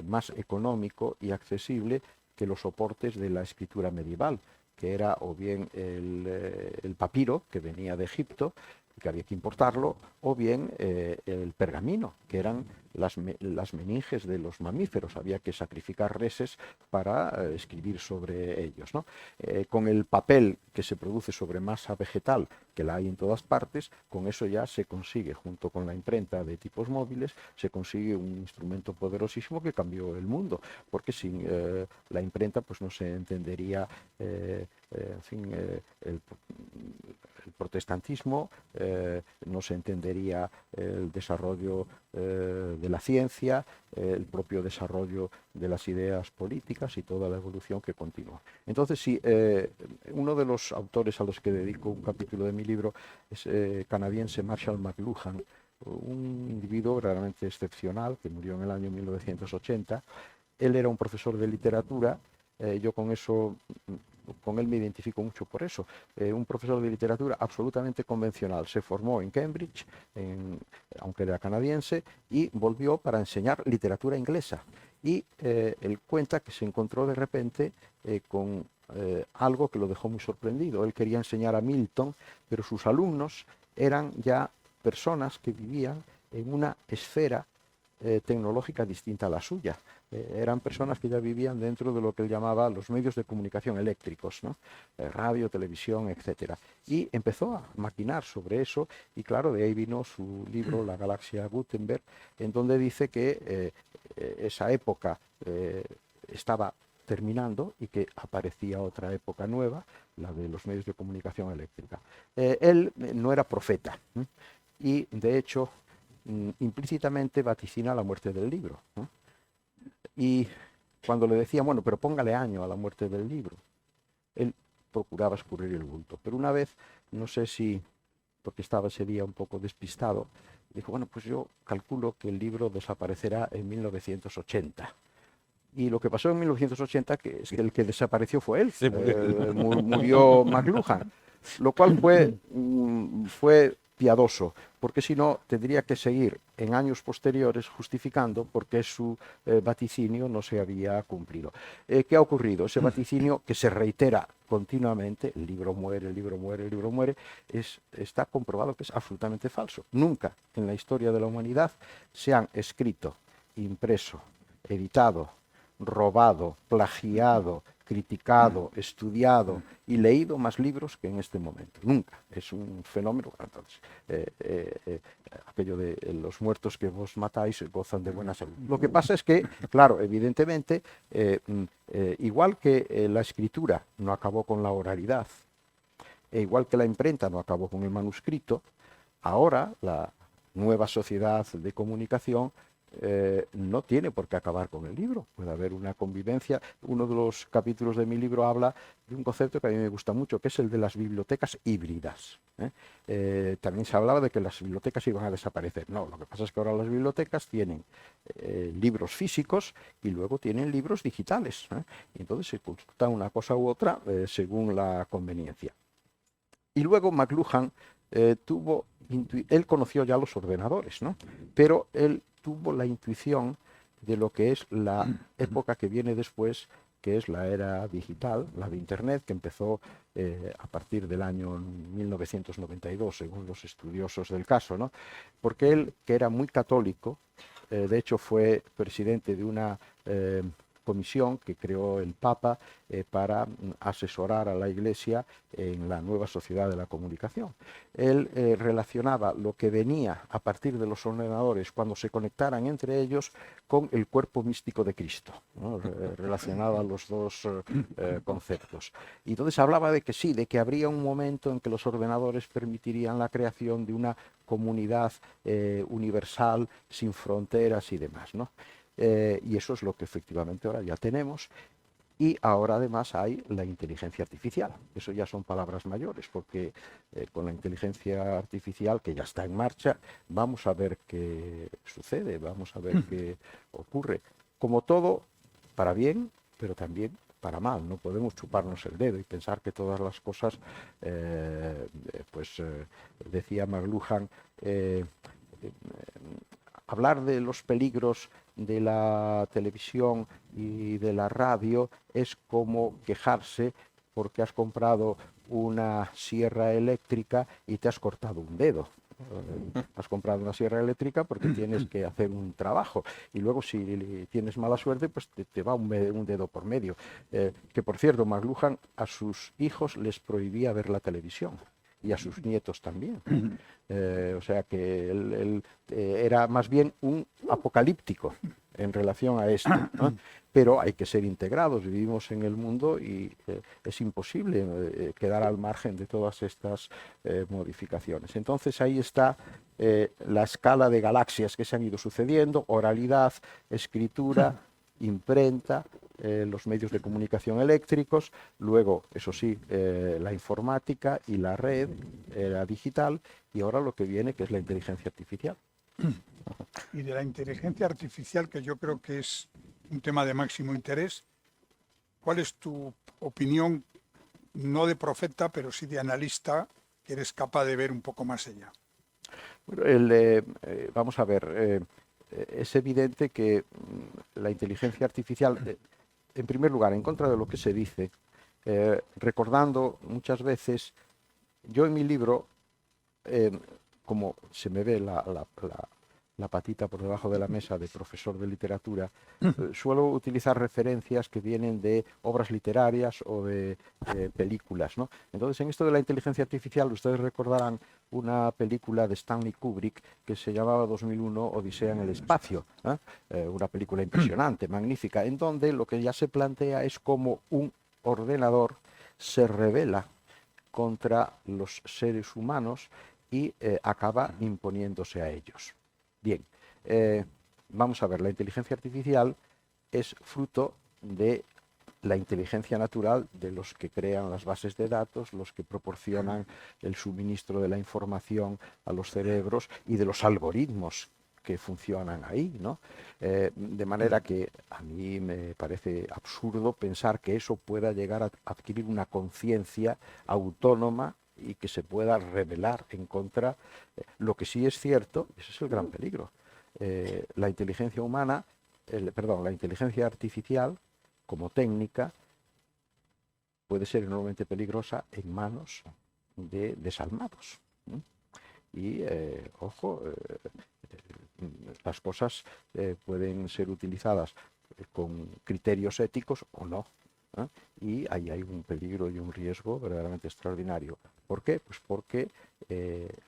más económico y accesible que los soportes de la escritura medieval, que era o bien el papiro, que venía de Egipto, que había que importarlo, o bien el pergamino, que eran las meninges de los mamíferos, había que sacrificar reses para escribir sobre ellos, ¿no? Con el papel que se produce sobre masa vegetal, que la hay en todas partes, con eso ya se consigue, junto con la imprenta de tipos móviles, se consigue un instrumento poderosísimo que cambió el mundo, porque sin la imprenta pues no se entendería en fin, el protestantismo, no se entendería el desarrollo de la ciencia, el propio desarrollo de las ideas políticas y toda la evolución que continúa. Entonces, sí, uno de los autores a los que dedico un capítulo de mi libro es canadiense Marshall McLuhan, un individuo verdaderamente excepcional que murió en el año 1980. Él era un profesor de literatura, yo con él me identifico mucho por eso. Un profesor de literatura absolutamente convencional. Se formó en Cambridge, aunque era canadiense, y volvió para enseñar literatura inglesa. Y él cuenta que se encontró de repente con algo que lo dejó muy sorprendido. Él quería enseñar a Milton, pero sus alumnos eran ya personas que vivían en una esfera tecnológica distinta a la suya. Eran personas que ya vivían dentro de lo que él llamaba los medios de comunicación eléctricos, ¿no? Radio, televisión, etc. Y empezó a maquinar sobre eso, y claro, de ahí vino su libro La Galaxia Gutenberg, en donde dice que esa época estaba terminando y que aparecía otra época nueva, la de los medios de comunicación eléctrica. Él no era profeta, y de hecho implícitamente vaticina la muerte del libro, ¿no? Y cuando le decían, bueno, pero póngale año a la muerte del libro, él procuraba escurrir el bulto. Pero una vez, no sé si, porque estaba ese día un poco despistado, dijo, bueno, pues yo calculo que el libro desaparecerá en 1980. Y lo que pasó en 1980 es que el que desapareció fue él, murió McLuhan, lo cual fue piadoso, porque si no tendría que seguir en años posteriores justificando por qué su vaticinio no se había cumplido. ¿Qué ha ocurrido? Ese vaticinio que se reitera continuamente, el libro muere, el libro muere, el libro muere, está comprobado que es absolutamente falso. Nunca en la historia de la humanidad se han escrito, impreso, editado, robado, plagiado, criticado, estudiado y leído más libros que en este momento. Nunca. Es un fenómeno. Entonces, aquello de los muertos que vos matáis gozan de buena salud. Lo que pasa es que, claro, evidentemente, igual que la escritura no acabó con la oralidad, e igual que la imprenta no acabó con el manuscrito, ahora la nueva sociedad de comunicación no tiene por qué acabar con el libro, puede haber una convivencia. Uno de los capítulos de mi libro habla de un concepto que a mí me gusta mucho, que es el de las bibliotecas híbridas. También se hablaba de que las bibliotecas iban a desaparecer. No, lo que pasa es que ahora las bibliotecas tienen libros físicos y luego tienen libros digitales. Y entonces se consulta una cosa u otra según la conveniencia. Y luego McLuhan él conoció ya los ordenadores, ¿no? Pero él tuvo la intuición de lo que es la época que viene después, que es la era digital, la de Internet, que empezó a partir del año 1992, según los estudiosos del caso, ¿no? Porque él, que era muy católico, de hecho fue presidente de una comisión que creó el Papa para asesorar a la Iglesia en la nueva sociedad de la comunicación. Él relacionaba lo que venía a partir de los ordenadores cuando se conectaran entre ellos con el cuerpo místico de Cristo, ¿no? Relacionaba los dos conceptos. Y entonces hablaba de que sí, de que habría un momento en que los ordenadores permitirían la creación de una comunidad universal, sin fronteras y demás, ¿no? Y eso es lo que efectivamente ahora ya tenemos. Y ahora además hay la inteligencia artificial. Eso ya son palabras mayores, porque con la inteligencia artificial, que ya está en marcha, vamos a ver qué sucede, vamos a ver qué ocurre. Como todo, para bien, pero también para mal. No podemos chuparnos el dedo y pensar que todas las cosas, decía McLuhan, hablar de los peligros de la televisión y de la radio es como quejarse porque has comprado una sierra eléctrica y te has cortado un dedo. Has comprado una sierra eléctrica porque tienes que hacer un trabajo y luego si tienes mala suerte pues te va un dedo por medio. Que por cierto, McLuhan a sus hijos les prohibía ver la televisión y a sus nietos también. O sea que él era más bien un apocalíptico en relación a esto, ¿no? Pero hay que ser integrados, vivimos en el mundo y es imposible quedar al margen de todas estas modificaciones. Entonces ahí está la escala de galaxias que se han ido sucediendo: oralidad, escritura, imprenta, los medios de comunicación eléctricos, luego, eso sí, la informática y la red, la digital, y ahora lo que viene, que es la inteligencia artificial. Y de la inteligencia artificial, que yo creo que es un tema de máximo interés, ¿cuál es tu opinión, no de profeta, pero sí de analista, que eres capaz de ver un poco más allá? Bueno, vamos a ver, es evidente que la inteligencia artificial, en primer lugar, en contra de lo que se dice, recordando muchas veces, yo en mi libro, como se me ve la patita por debajo de la mesa de profesor de literatura, suelo utilizar referencias que vienen de obras literarias o de películas, ¿no? Entonces, en esto de la inteligencia artificial, ustedes recordarán una película de Stanley Kubrick que se llamaba 2001 Odisea en el espacio, una película impresionante, magnífica, en donde lo que ya se plantea es cómo un ordenador se rebela contra los seres humanos y acaba imponiéndose a ellos. Bien, vamos a ver, la inteligencia artificial es fruto de la inteligencia natural de los que crean las bases de datos, los que proporcionan el suministro de la información a los cerebros y de los algoritmos que funcionan ahí, ¿no? De manera que a mí me parece absurdo pensar que eso pueda llegar a adquirir una conciencia autónoma y que se pueda rebelar en contra. Lo que sí es cierto, ese es el gran peligro, la inteligencia humana, la inteligencia artificial como técnica puede ser enormemente peligrosa en manos de desalmados. Y, ojo, las cosas pueden ser utilizadas con criterios éticos o no. Y ahí hay un peligro y un riesgo verdaderamente extraordinario. ¿Por qué? Pues porque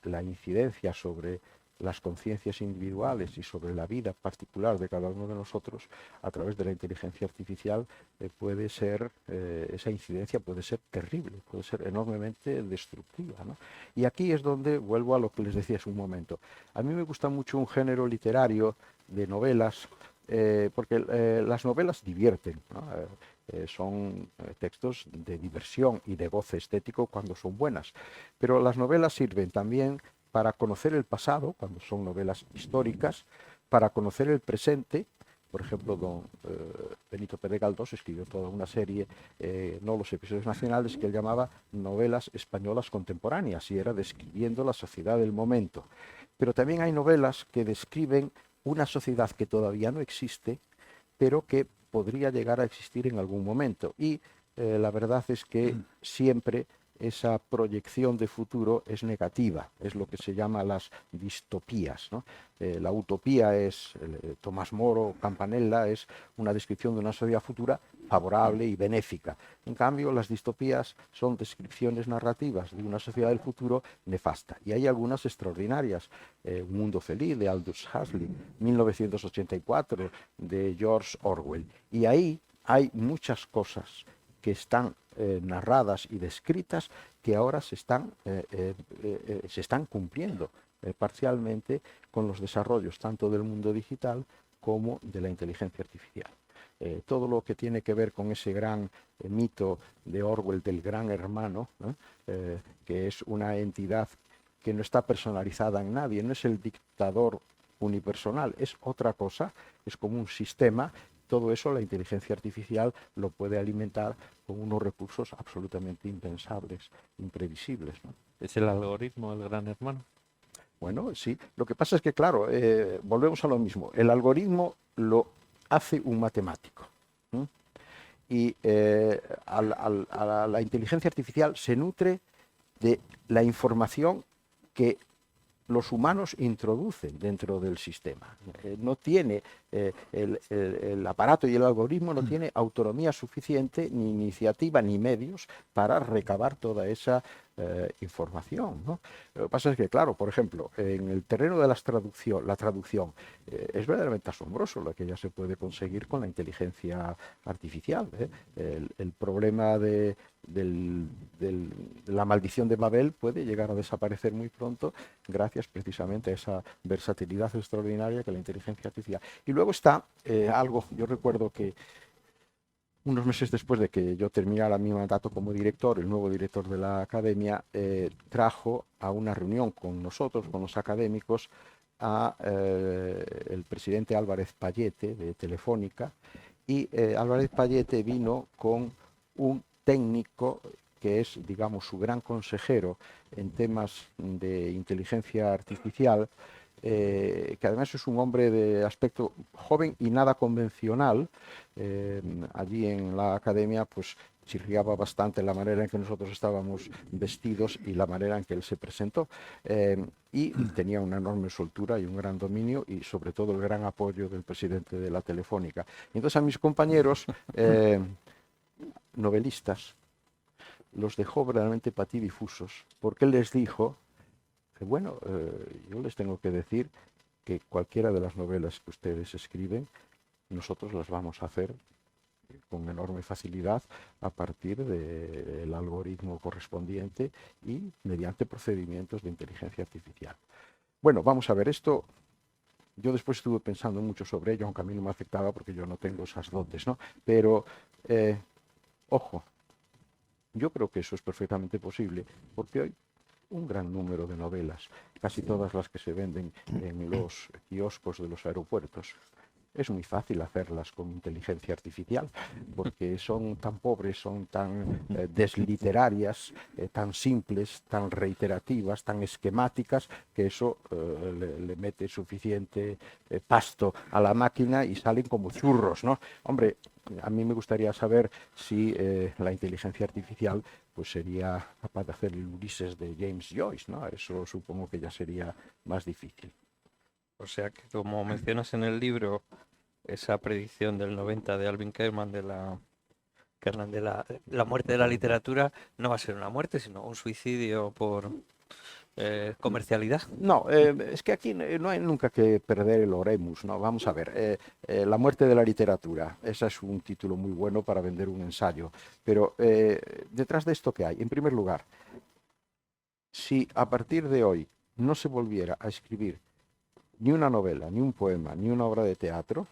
la incidencia sobre las conciencias individuales y sobre la vida particular de cada uno de nosotros a través de la inteligencia artificial puede ser, esa incidencia puede ser terrible, puede ser enormemente destructiva, ¿no? Y aquí es donde vuelvo a lo que les decía hace un momento. A mí me gusta mucho un género literario de novelas, porque las novelas divierten, ¿no? Son textos de diversión y de goce estético cuando son buenas, pero las novelas sirven también para conocer el pasado, cuando son novelas históricas, para conocer el presente. Por ejemplo, don Benito Pérez Galdós escribió toda una serie, no los episodios nacionales, que él llamaba novelas españolas contemporáneas, y era describiendo la sociedad del momento. Pero también hay novelas que describen una sociedad que todavía no existe, pero que podría llegar a existir en algún momento. Y la verdad es que siempre esa proyección de futuro es negativa, es lo que se llama las distopías, ¿no? La utopía es, Tomás Moro, Campanella, es una descripción de una sociedad futura favorable y benéfica. En cambio, las distopías son descripciones narrativas de una sociedad del futuro nefasta. Y hay algunas extraordinarias. Un mundo feliz, de Aldous Huxley, 1984, de George Orwell. Y ahí hay muchas cosas que están narradas y descritas que ahora se están cumpliendo parcialmente con los desarrollos tanto del mundo digital como de la inteligencia artificial. Todo lo que tiene que ver con ese gran mito de Orwell del gran hermano, ¿no? Que es una entidad que no está personalizada en nadie, no es el dictador unipersonal, es otra cosa, es como un sistema. Todo eso la inteligencia artificial lo puede alimentar con unos recursos absolutamente impensables, imprevisibles, ¿no? ¿Es el algoritmo del gran hermano? Bueno, sí. Lo que pasa es que, claro, volvemos a lo mismo. El algoritmo lo hace un matemático. Y a la inteligencia artificial se nutre de la información que los humanos introducen dentro del sistema. No tiene el aparato y el algoritmo no tiene autonomía suficiente, ni iniciativa, ni medios para recabar toda esa información, ¿no? Lo que pasa es que, claro, por ejemplo, en el terreno de la traducción es verdaderamente asombroso lo que ya se puede conseguir con la inteligencia artificial, ¿eh? El problema de la maldición de Babel puede llegar a desaparecer muy pronto gracias precisamente a esa versatilidad extraordinaria que la inteligencia artificial. Y luego está algo, yo recuerdo que unos meses después de que yo terminara mi mandato como director, el nuevo director de la academia trajo a una reunión con nosotros, con los académicos, a el presidente Álvarez Pallete de Telefónica, y Álvarez Pallete vino con un técnico que es, digamos, su gran consejero en temas de inteligencia artificial, que además es un hombre de aspecto joven y nada convencional. Allí en la academia pues chirriaba bastante la manera en que nosotros estábamos vestidos y la manera en que él se presentó. Y tenía una enorme soltura y un gran dominio y sobre todo el gran apoyo del presidente de la Telefónica. Y entonces a mis compañeros novelistas los dejó verdaderamente patidifusos, porque él les dijo que, bueno, yo les tengo que decir que cualquiera de las novelas que ustedes escriben, nosotros las vamos a hacer con enorme facilidad a partir del algoritmo correspondiente y mediante procedimientos de inteligencia artificial. Bueno, vamos a ver esto. Yo después estuve pensando mucho sobre ello, aunque a mí no me afectaba porque yo no tengo esas dotes, ¿no? Pero, ojo, yo creo que eso es perfectamente posible, porque hoy un gran número de novelas, casi todas las que se venden en los kioscos de los aeropuertos, es muy fácil hacerlas con inteligencia artificial, porque son tan pobres, son tan desliterarias, tan simples, tan reiterativas, tan esquemáticas, que eso le mete suficiente pasto a la máquina y salen como churros, ¿no? Hombre, a mí me gustaría saber si la inteligencia artificial pues sería capaz de hacer el Ulises de James Joyce, ¿no? Eso supongo que ya sería más difícil. O sea que, como mencionas en el libro, esa predicción del 90 de Alvin Kerman de la muerte de la literatura no va a ser una muerte, sino un suicidio por comercialidad. No, es que aquí no hay nunca que perder el oremus, ¿no? Vamos a ver, la muerte de la literatura, ese es un título muy bueno para vender un ensayo, pero detrás de esto, ¿qué hay? En primer lugar, si a partir de hoy no se volviera a escribir ni una novela, ni un poema, ni una obra de teatro,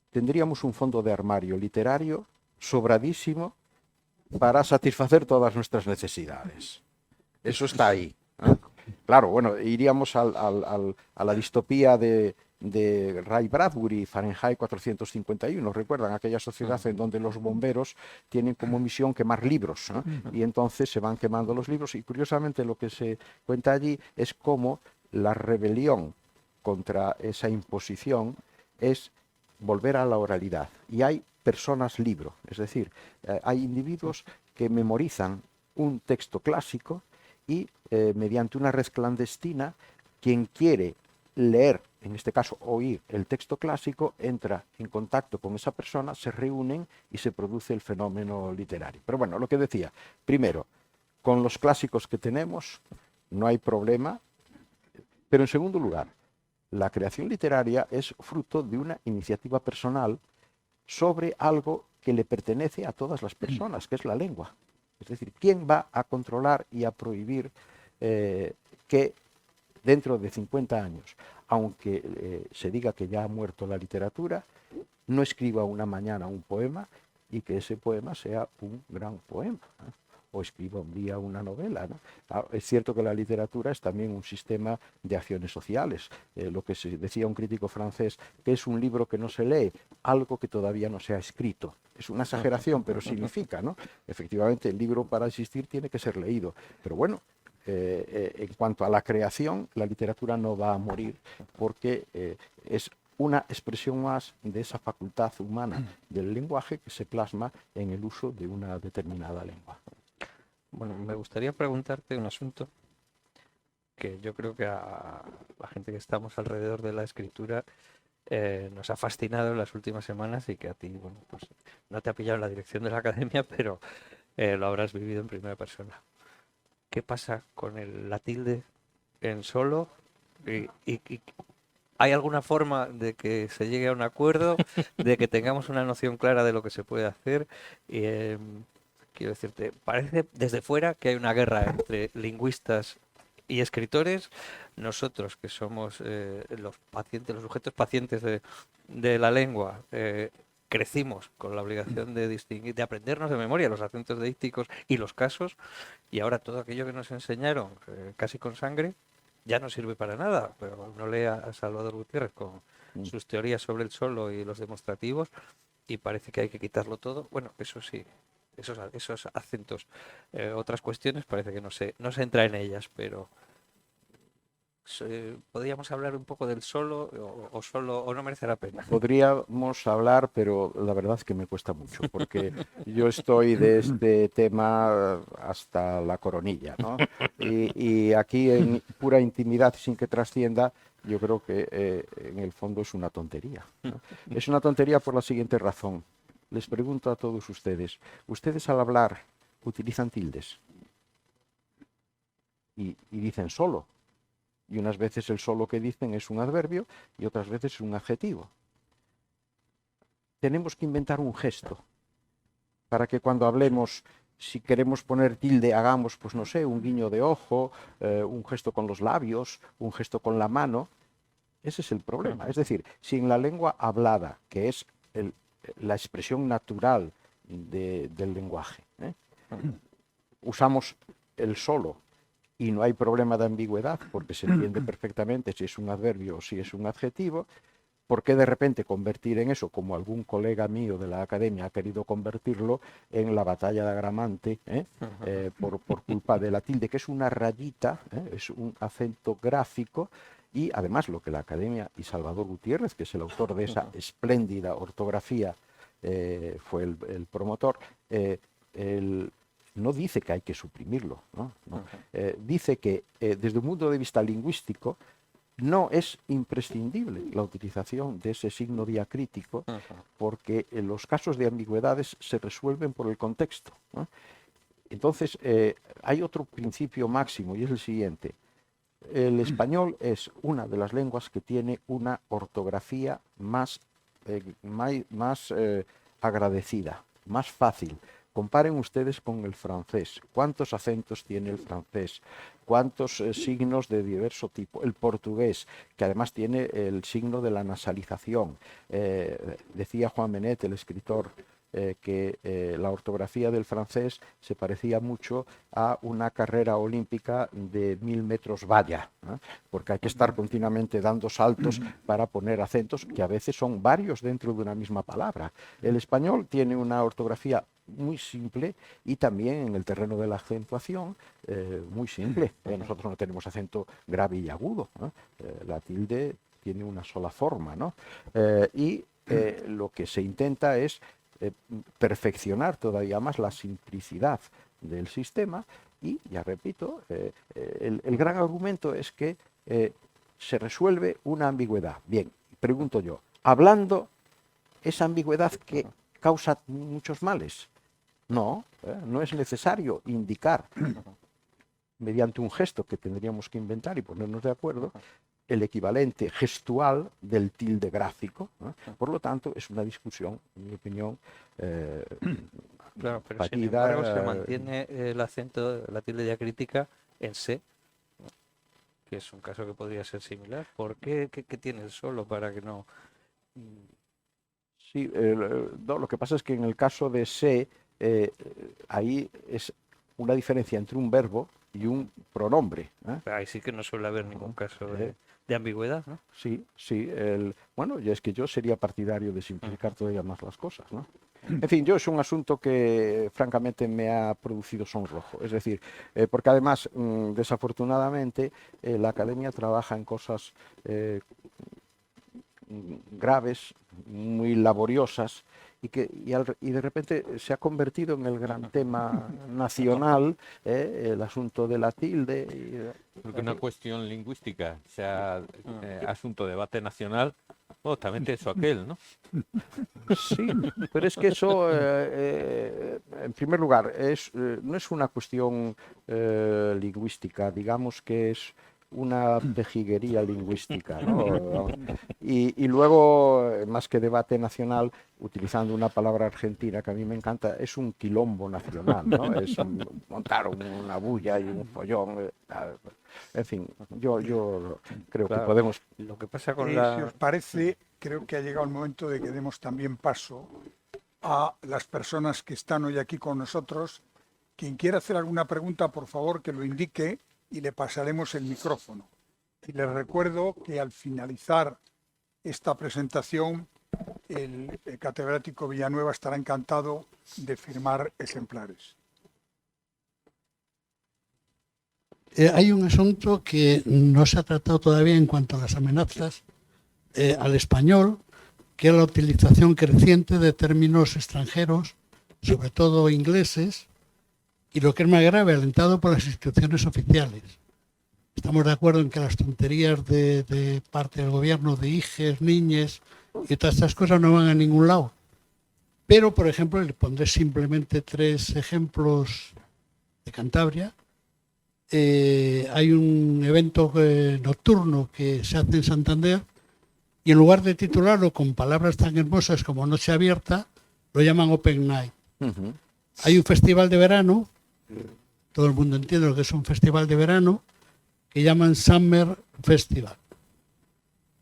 tendríamos un fondo de armario literario sobradísimo para satisfacer todas nuestras necesidades. Eso está ahí, ¿no? Claro, bueno, iríamos a la distopía de Ray Bradbury, Fahrenheit 451. ¿Recuerdan aquella sociedad en donde los bomberos tienen como misión quemar libros, ¿no? Y entonces se van quemando los libros? Y curiosamente lo que se cuenta allí es cómo la rebelión contra esa imposición es volver a la oralidad. Y hay personas libro, es decir, hay individuos que memorizan un texto clásico y mediante una red clandestina, quien quiere leer, en este caso oír el texto clásico, entra en contacto con esa persona, se reúnen y se produce el fenómeno literario. Pero bueno, lo que decía, primero, con los clásicos que tenemos no hay problema, pero en segundo lugar, la creación literaria es fruto de una iniciativa personal sobre algo que le pertenece a todas las personas, que es la lengua. Es decir, ¿quién va a controlar y a prohibir que dentro de 50 años, aunque se diga que ya ha muerto la literatura, no escriba una mañana un poema y que ese poema sea un gran poema, ¿no? O escriba un día una novela, ¿no? Es cierto que la literatura es también un sistema de acciones sociales. Lo que se decía un crítico francés, que es un libro que no se lee, algo que todavía no se ha escrito. Es una exageración, pero significa, ¿no? Efectivamente, el libro para existir tiene que ser leído. Pero bueno, en cuanto a la creación, la literatura no va a morir porque es una expresión más de esa facultad humana del lenguaje que se plasma en el uso de una determinada lengua. Bueno, me gustaría preguntarte un asunto que yo creo que a la gente que estamos alrededor de la escritura nos ha fascinado en las últimas semanas y que a ti, bueno, pues no te ha pillado en la dirección de la academia, pero lo habrás vivido en primera persona. ¿Qué pasa con la tilde en solo? ¿Hay alguna forma de que se llegue a un acuerdo, de que tengamos una noción clara de lo que se puede hacer? Quiero decirte, parece desde fuera que hay una guerra entre lingüistas y escritores. Nosotros, que somos los pacientes, los sujetos pacientes de la lengua, crecimos con la obligación de distinguir, de aprendernos de memoria los acentos deícticos y los casos, y ahora todo aquello que nos enseñaron casi con sangre ya no sirve para nada. Pero uno lee a Salvador Gutiérrez con sus teorías sobre el solo y los demostrativos y parece que hay que quitarlo todo. Bueno, eso sí, esos acentos, otras cuestiones parece que no se entra en ellas, pero podríamos hablar un poco del solo o no merece la pena. Podríamos hablar, pero la verdad es que me cuesta mucho, porque yo estoy de este tema hasta la coronilla, ¿no? Y aquí en pura intimidad, sin que trascienda, yo creo que en el fondo es una tontería, ¿no? Es una tontería por la siguiente razón. Les pregunto a todos ustedes, ¿ustedes al hablar utilizan tildes? Y dicen solo. Y unas veces el solo que dicen es un adverbio y otras veces es un adjetivo. Tenemos que inventar un gesto para que cuando hablemos, si queremos poner tilde, hagamos, pues no sé, un guiño de ojo, un gesto con los labios, un gesto con la mano. Ese es el problema. Es decir, si en la lengua hablada, que es la expresión natural del lenguaje, usamos el solo, y no hay problema de ambigüedad, porque se entiende perfectamente si es un adverbio o si es un adjetivo, ¿por qué de repente convertir en eso, como algún colega mío de la academia ha querido convertirlo, en la batalla de Agramante, por culpa de la tilde, que es una rayita, es un acento gráfico? Y además lo que la academia y Salvador Gutiérrez, que es el autor de esa espléndida ortografía, fue el promotor, no dice que hay que suprimirlo, ¿no? Dice que desde un punto de vista lingüístico no es imprescindible la utilización de ese signo diacrítico, porque los casos de ambigüedades se resuelven por el contexto, ¿no? Entonces, hay otro principio máximo y es el siguiente. El español es una de las lenguas que tiene una ortografía más agradecida, más fácil. Comparen ustedes con el francés. ¿Cuántos acentos tiene el francés? cuantos signos de diverso tipo. El portugués, que además tiene el signo de la nasalización. Decía Juan Benet, el escritor, que la ortografía del francés se parecía mucho a una carrera olímpica de 1000 metros valla, ¿eh? Porque hay que estar continuamente dando saltos para poner acentos, que a veces son varios dentro de una misma palabra. El español tiene una ortografía muy simple y también en el terreno de la acentuación muy simple. Nosotros no tenemos acento grave y agudo, ¿no? La tilde tiene una sola forma, ¿no? Lo que se intenta es perfeccionar todavía más la simplicidad del sistema y, ya repito, el gran argumento es que se resuelve una ambigüedad. Bien, pregunto yo, hablando, ¿esa ambigüedad que causa muchos males? No, no es necesario indicar mediante un gesto que tendríamos que inventar y ponernos de acuerdo el equivalente gestual del tilde gráfico, ¿no? Por lo tanto, es una discusión, en mi opinión, Claro, pero sin partida, embargo se mantiene el acento, la tilde diacrítica en C, ¿no? Que es un caso que podría ser similar. ¿Por qué? ¿Qué tiene el solo para que no? Sí, no, lo que pasa es que en el caso de se, ahí es una diferencia entre un verbo y un pronombre, ¿eh? Ahí sí que no suele haber ningún caso de ambigüedad, ¿no? Sí, sí. Bueno, y es que yo sería partidario de simplificar todavía más las cosas, ¿no? En fin, yo es un asunto que francamente me ha producido sonrojo. Es decir, porque además, desafortunadamente, la academia trabaja en cosas graves, muy laboriosas, y de repente se ha convertido en el gran tema nacional, el asunto de la tilde. Porque una cuestión lingüística sea asunto de debate nacional, bueno, también tiene eso aquel, ¿no? Sí, pero es que eso, en primer lugar, no es una cuestión lingüística, digamos que es una pejiguería lingüística, ¿no? Y luego, más que debate nacional, utilizando una palabra argentina que a mí me encanta, es un quilombo nacional, ¿no? Montar una bulla y un follón. En fin, yo creo que Claro, podemos... lo que pasa con Si la... os parece, creo que ha llegado el momento de que demos también paso a las personas que están hoy aquí con nosotros. Quien quiera hacer alguna pregunta, por favor, que lo indique y le pasaremos el micrófono. Y les recuerdo que al finalizar esta presentación, el catedrático Villanueva estará encantado de firmar ejemplares. Hay un asunto que no se ha tratado todavía en cuanto a las amenazas al español, que es la utilización creciente de términos extranjeros, sobre todo ingleses, y lo que es más grave, alentado por las instituciones oficiales. Estamos de acuerdo en que las tonterías de parte del gobierno de hijes, niñes y todas estas cosas no van a ningún lado. Pero, por ejemplo, le pondré simplemente 3 ejemplos de Cantabria. Hay un evento nocturno que se hace en Santander y en lugar de titularlo con palabras tan hermosas como Noche Abierta, lo llaman Open Night. Hay un festival de verano, todo el mundo entiende lo que es un festival de verano, que llaman Summer Festival.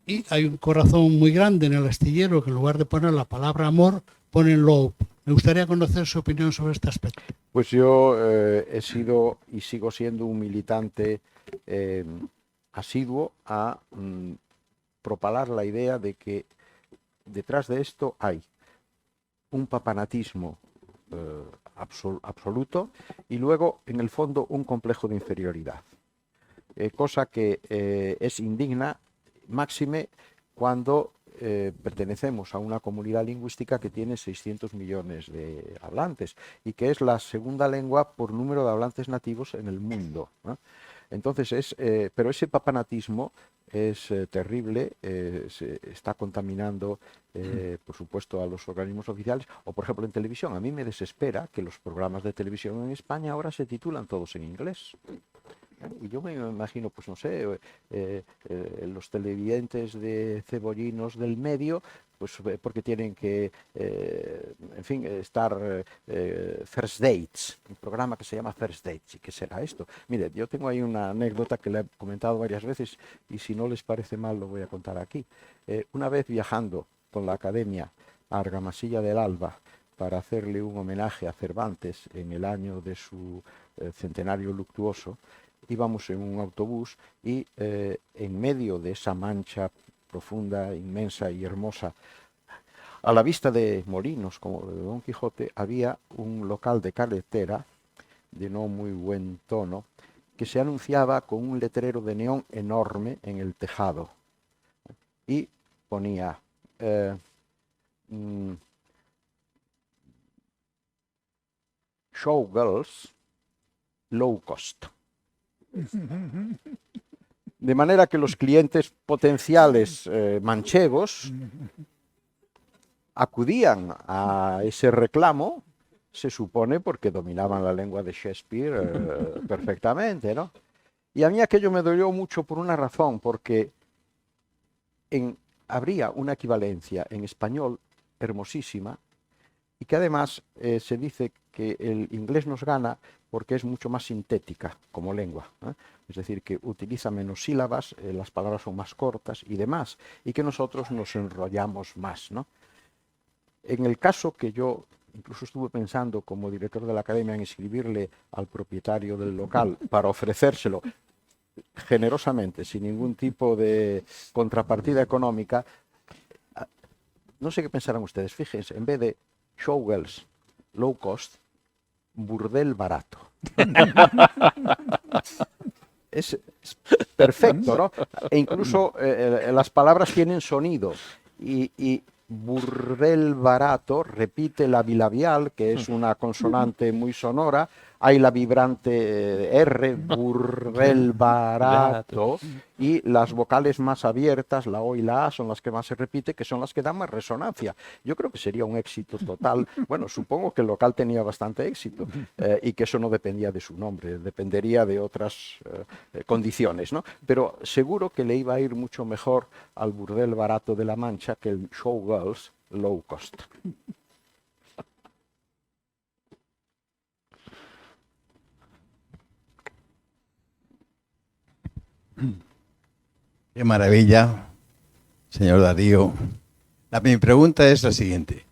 Y hay un corazón muy grande en el astillero que en lugar de poner la palabra amor, ponen love. Me gustaría conocer su opinión sobre este aspecto. Pues yo he sido y sigo siendo un militante asiduo a propalar la idea de que detrás de esto hay un papanatismo absoluto y luego, en el fondo, un complejo de inferioridad. Cosa que es indigna, máxime cuando pertenecemos a una comunidad lingüística que tiene 600 millones de hablantes y que es la segunda lengua por número de hablantes nativos en el mundo, ¿no? Entonces, pero ese papanatismo es terrible, está contaminando, por supuesto, a los organismos oficiales, o por ejemplo en televisión. A mí me desespera que los programas de televisión en España ahora se titulan todos en inglés. Y yo me imagino, pues no sé, los televidentes de Cebollinos del Medio, pues porque tienen que, en fin, estar First Dates, un programa que se llama First Dates. ¿Y qué será esto? Mire, yo tengo ahí una anécdota que le he comentado varias veces y si no les parece mal lo voy a contar aquí. Una vez viajando con la Academia a Argamasilla del Alba para hacerle un homenaje a Cervantes en el año de su centenario luctuoso, íbamos en un autobús y en medio de esa mancha profunda, inmensa y hermosa, a la vista de molinos como de Don Quijote, había un local de carretera de no muy buen tono que se anunciaba con un letrero de neón enorme en el tejado y ponía Showgirls Low Cost. De manera que los clientes potenciales manchegos acudían a ese reclamo, se supone porque dominaban la lengua de Shakespeare perfectamente, ¿no? Y a mí aquello me dolió mucho por una razón, porque habría una equivalencia en español hermosísima y que además se dice que el inglés nos gana porque es mucho más sintética como lengua, ¿eh? Es decir, que utiliza menos sílabas, las palabras son más cortas y demás, y que nosotros nos enrollamos más, ¿no? En el caso que yo incluso estuve pensando como director de la academia en escribirle al propietario del local para ofrecérselo generosamente, sin ningún tipo de contrapartida económica, no sé qué pensarán ustedes, fíjense, en vez de showgirls low cost, burdel barato. Es perfecto, ¿no? E incluso las palabras tienen sonido y burdel barato repite la bilabial, que es una consonante muy sonora. Hay la vibrante R, burdel barato, y las vocales más abiertas, la O y la A, son las que más se repite, que son las que dan más resonancia. Yo creo que sería un éxito total. Bueno, supongo que el local tenía bastante éxito y que eso no dependía de su nombre, dependería de otras condiciones, ¿no? Pero seguro que le iba a ir mucho mejor al burdel barato de La Mancha que el Showgirls Low Cost. Qué maravilla, señor Darío. Mi pregunta es la siguiente.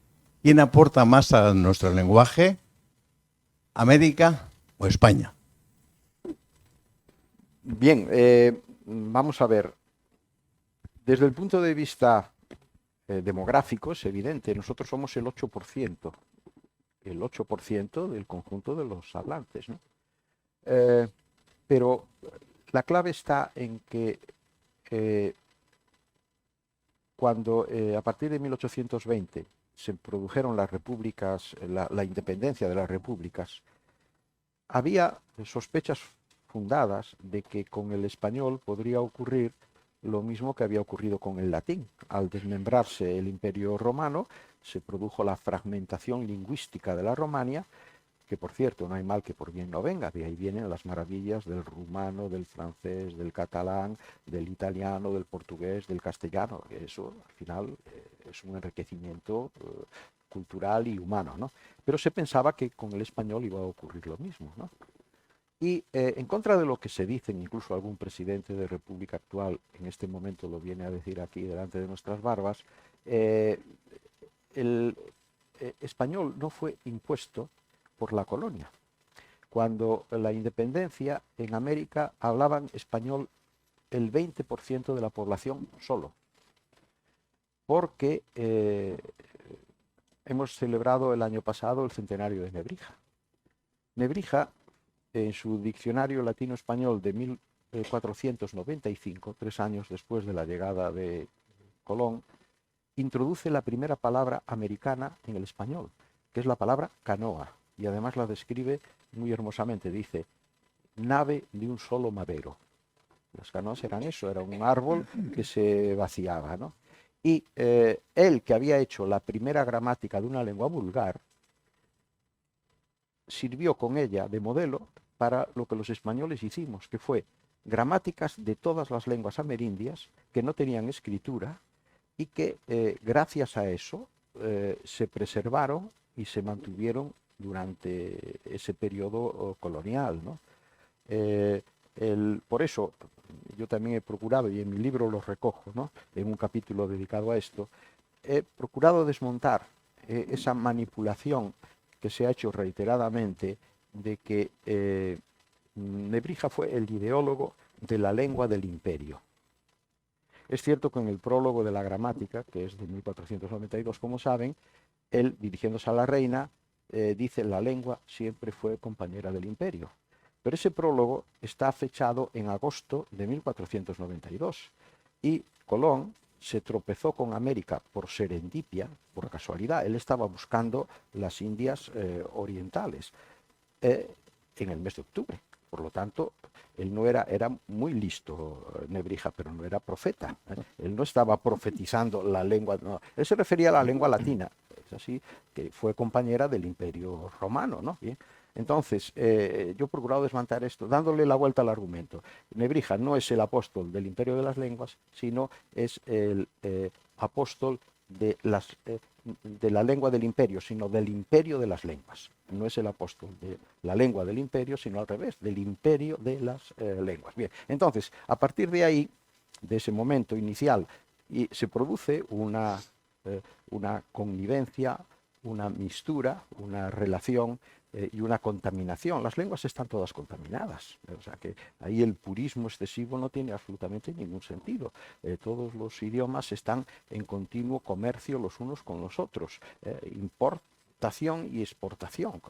¿Quién aporta más a nuestro lenguaje? ¿América o España? Bien, vamos a ver. Desde el punto de vista demográfico es evidente, nosotros somos el 8% del conjunto de los hablantes, ¿no? Pero la clave está en que cuando a partir de 1820 se produjeron las repúblicas, la independencia de las repúblicas, había sospechas fundadas de que con el español podría ocurrir lo mismo que había ocurrido con el latín. Al desmembrarse el Imperio Romano, se produjo la fragmentación lingüística de la Romania, que por cierto, no hay mal que por bien no venga, de ahí vienen las maravillas del rumano, del francés, del catalán, del italiano, del portugués, del castellano. Eso al final es un enriquecimiento cultural y humano, ¿no? Pero se pensaba que con el español iba a ocurrir lo mismo, ¿no? Y en contra de lo que se dice, incluso algún presidente de República actual en este momento lo viene a decir aquí delante de nuestras barbas, el español no fue impuesto por la colonia. Cuando la independencia en América hablaban español el 20% de la población solo, porque hemos celebrado el año pasado el centenario de Nebrija. Nebrija, en su diccionario latino-español de 1495, 3 años después de la llegada de Colón, introduce la primera palabra americana en el español, que es la palabra canoa, y además la describe muy hermosamente. Dice, nave de un solo madero. Las canoas eran eso, era un árbol que se vaciaba, ¿no? Y él, que había hecho la primera gramática de una lengua vulgar, sirvió con ella de modelo para lo que los españoles hicimos, que fue gramáticas de todas las lenguas amerindias que no tenían escritura y que gracias a eso se preservaron y se mantuvieron durante ese periodo colonial, ¿no? Por eso yo también he procurado, y en mi libro lo recojo, ¿no?, en un capítulo dedicado a esto, he procurado desmontar esa manipulación que se ha hecho reiteradamente de que Nebrija fue el ideólogo de la lengua del imperio. Es cierto que en el prólogo de la gramática, que es de 1492, como saben, él, dirigiéndose a la reina, dice: la lengua siempre fue compañera del imperio. Pero ese prólogo está fechado en agosto de 1492 y Colón se tropezó con América por serendipia, por casualidad. Él estaba buscando las Indias orientales en el mes de octubre. Por lo tanto, él no era muy listo, Nebrija, pero no era profeta. Él no estaba profetizando la lengua, no. Él se refería a la lengua latina, es así, que fue compañera del Imperio Romano, ¿no? Bien. Entonces, yo he procurado desmontar esto, dándole la vuelta al argumento. Nebrija no es el apóstol del Imperio de las Lenguas, sino es el apóstol de la lengua del imperio, sino del imperio de las lenguas. No es el apóstol de la lengua del imperio, sino al revés, del imperio de las lenguas. Bien, entonces, a partir de ahí, de ese momento inicial, se produce una connivencia, una mistura, una relación y una contaminación. Las lenguas están todas contaminadas, o sea que ahí el purismo excesivo no tiene absolutamente ningún sentido. Todos los idiomas están en continuo comercio los unos con los otros, importación y exportación.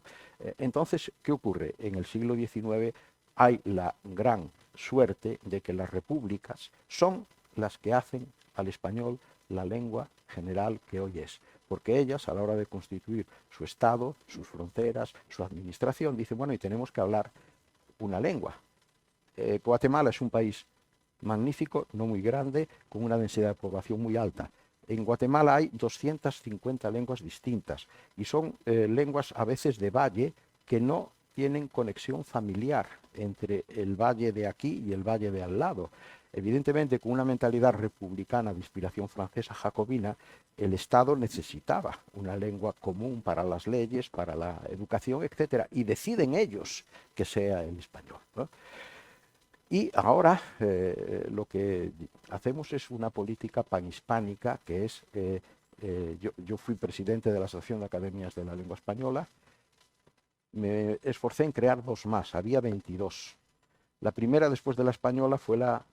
Entonces, ¿qué ocurre? En el siglo XIX hay la gran suerte de que las repúblicas son las que hacen al español la lengua general que hoy es, porque ellas, a la hora de constituir su Estado, sus fronteras, su administración, dicen: bueno, y tenemos que hablar una lengua. Guatemala es un país magnífico, no muy grande, con una densidad de población muy alta. En Guatemala hay 250 lenguas distintas y son lenguas a veces de valle que no tienen conexión familiar entre el valle de aquí y el valle de al lado. Evidentemente, con una mentalidad republicana de inspiración francesa jacobina, el Estado necesitaba una lengua común para las leyes, para la educación, etc. Y deciden ellos que sea el español, ¿no? Y ahora lo que hacemos es una política panhispánica, que es, yo fui presidente de la Asociación de Academias de la Lengua Española, me esforcé en crear dos más, había 22. La primera, después de la española, fue la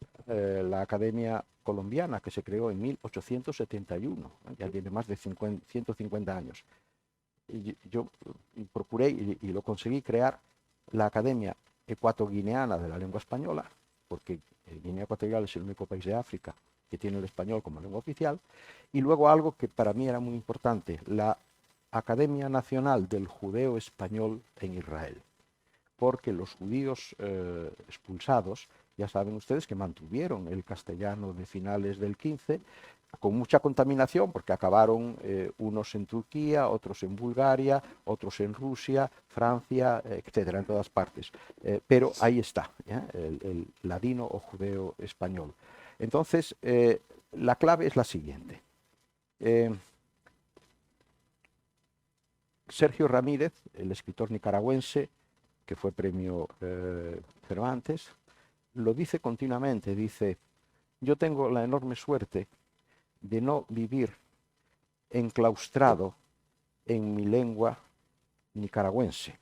Academia Colombiana, que se creó en 1871, ya tiene más de 150 años. Y yo procuré y lo conseguí crear la Academia Ecuatoguineana de la Lengua Española, porque Guinea Ecuatorial es el único país de África que tiene el español como lengua oficial, y luego algo que para mí era muy importante, la Academia Nacional del Judeo Español en Israel, porque los judíos expulsados, ya saben ustedes que mantuvieron el castellano de finales del 15, con mucha contaminación, porque acabaron unos en Turquía, otros en Bulgaria, otros en Rusia, Francia, etcétera, en todas partes. Pero ahí está, ¿ya? El ladino o judeo español. Entonces, la clave es la siguiente. Sergio Ramírez, el escritor nicaragüense, que fue premio Cervantes, lo dice continuamente, dice: yo tengo la enorme suerte de no vivir enclaustrado en mi lengua nicaragüense.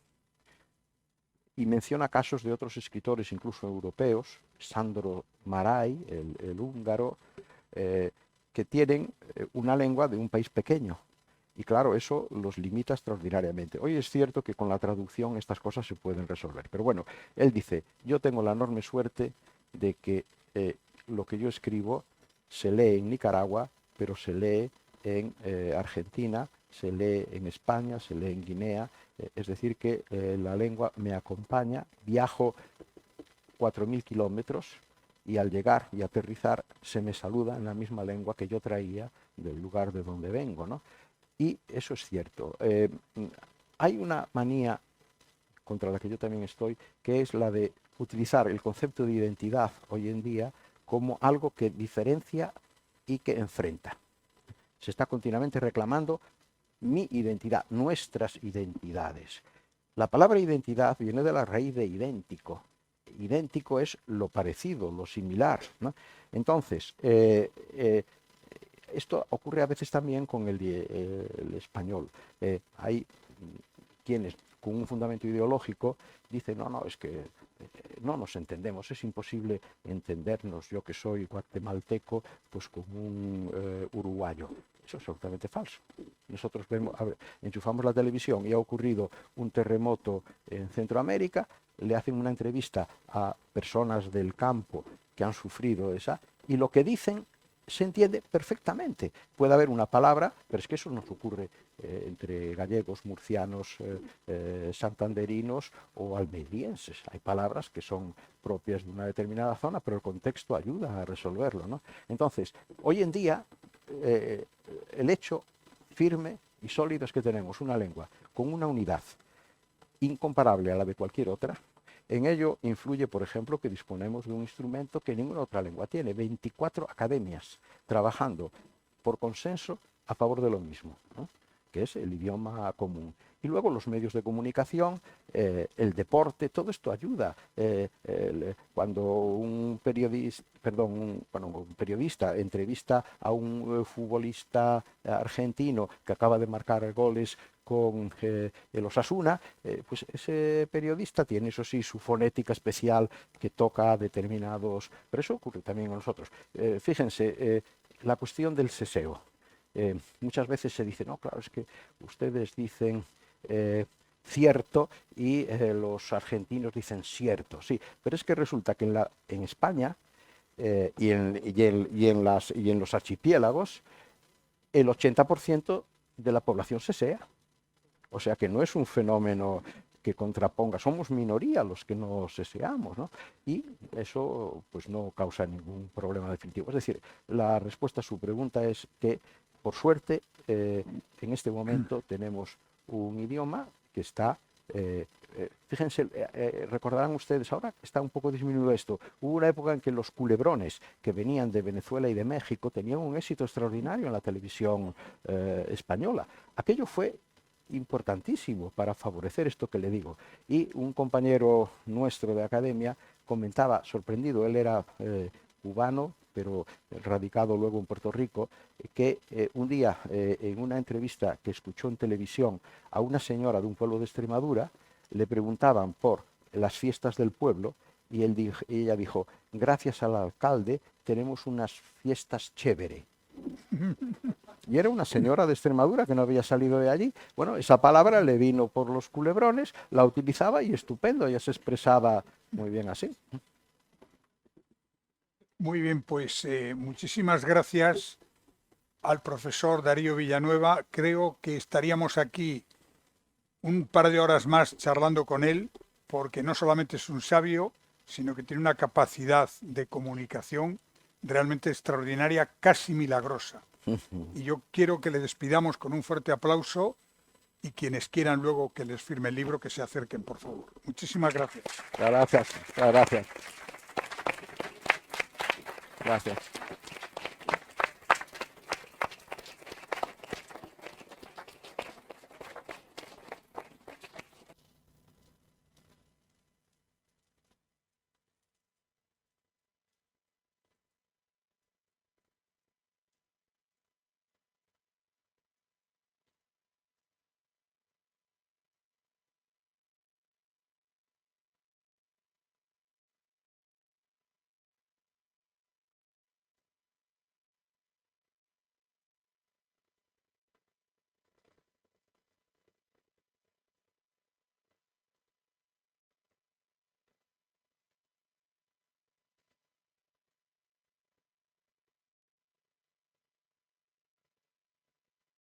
Y menciona casos de otros escritores, incluso europeos, Sandro Maray, el húngaro, que tienen una lengua de un país pequeño. Y claro, eso los limita extraordinariamente. Hoy es cierto que con la traducción estas cosas se pueden resolver. Pero bueno, él dice: yo tengo la enorme suerte de que lo que yo escribo se lee en Nicaragua, pero se lee en Argentina, se lee en España, se lee en Guinea. Es decir, que la lengua me acompaña, viajo 4.000 kilómetros y al llegar y aterrizar se me saluda en la misma lengua que yo traía del lugar de donde vengo, ¿no? Y eso es cierto. Hay una manía contra la que yo también estoy, que es la de utilizar el concepto de identidad hoy en día como algo que diferencia y que enfrenta. Se está continuamente reclamando mi identidad, nuestras identidades. La palabra identidad viene de la raíz de idéntico. Idéntico es lo parecido, lo similar, ¿no? Entonces, esto ocurre a veces también con el español. Hay quienes con un fundamento ideológico dicen, no, es que no nos entendemos, es imposible entendernos, yo que soy guatemalteco, pues con un uruguayo. Eso es absolutamente falso. Nosotros enchufamos la televisión y ha ocurrido un terremoto en Centroamérica, le hacen una entrevista a personas del campo que han sufrido esa, y lo que dicen se entiende perfectamente. Puede haber una palabra, pero es que eso nos ocurre entre gallegos, murcianos, santanderinos o almerienses. Hay palabras que son propias de una determinada zona, pero el contexto ayuda a resolverlo, ¿no? Entonces, hoy en día, el hecho firme y sólido es que tenemos una lengua con una unidad incomparable a la de cualquier otra. En ello influye, por ejemplo, que disponemos de un instrumento que ninguna otra lengua tiene, 24 academias trabajando por consenso a favor de lo mismo, ¿no? Que es el idioma común. Y luego los medios de comunicación, el deporte, todo esto ayuda. Cuando un periodista entrevista a un futbolista argentino que acaba de marcar goles con el Osasuna, pues ese periodista tiene, eso sí, su fonética especial que toca determinados... Pero eso ocurre también con nosotros. Fíjense, la cuestión del seseo. Muchas veces se dice, no, claro, es que ustedes dicen cierto y los argentinos dicen cierto. Sí, pero es que resulta que en España y en los archipiélagos el 80% de la población sesea. O sea que no es un fenómeno que contraponga, somos minoría los que no seseamos, ¿no? Y eso pues no causa ningún problema definitivo. Es decir, la respuesta a su pregunta es que, por suerte, en este momento tenemos un idioma que está... fíjense, recordarán ustedes, ahora está un poco disminuido esto, hubo una época en que los culebrones que venían de Venezuela y de México tenían un éxito extraordinario en la televisión española. Aquello fue importantísimo para favorecer esto que le digo. Y un compañero nuestro de academia comentaba, sorprendido, él era cubano, pero radicado luego en Puerto Rico, que un día en una entrevista que escuchó en televisión a una señora de un pueblo de Extremadura, le preguntaban por las fiestas del pueblo y ella dijo, gracias al alcalde tenemos unas fiestas chévere. Y era una señora de Extremadura que no había salido de allí. Bueno, esa palabra le vino por los culebrones, la utilizaba y estupendo, ella se expresaba muy bien así. Muy bien, pues muchísimas gracias al profesor Darío Villanueva. Creo que estaríamos aquí un par de horas más charlando con él, porque no solamente es un sabio, sino que tiene una capacidad de comunicación realmente extraordinaria, casi milagrosa. Y yo quiero que le despidamos con un fuerte aplauso y quienes quieran luego que les firme el libro, que se acerquen, por favor. Muchísimas gracias. Gracias, gracias. Gracias.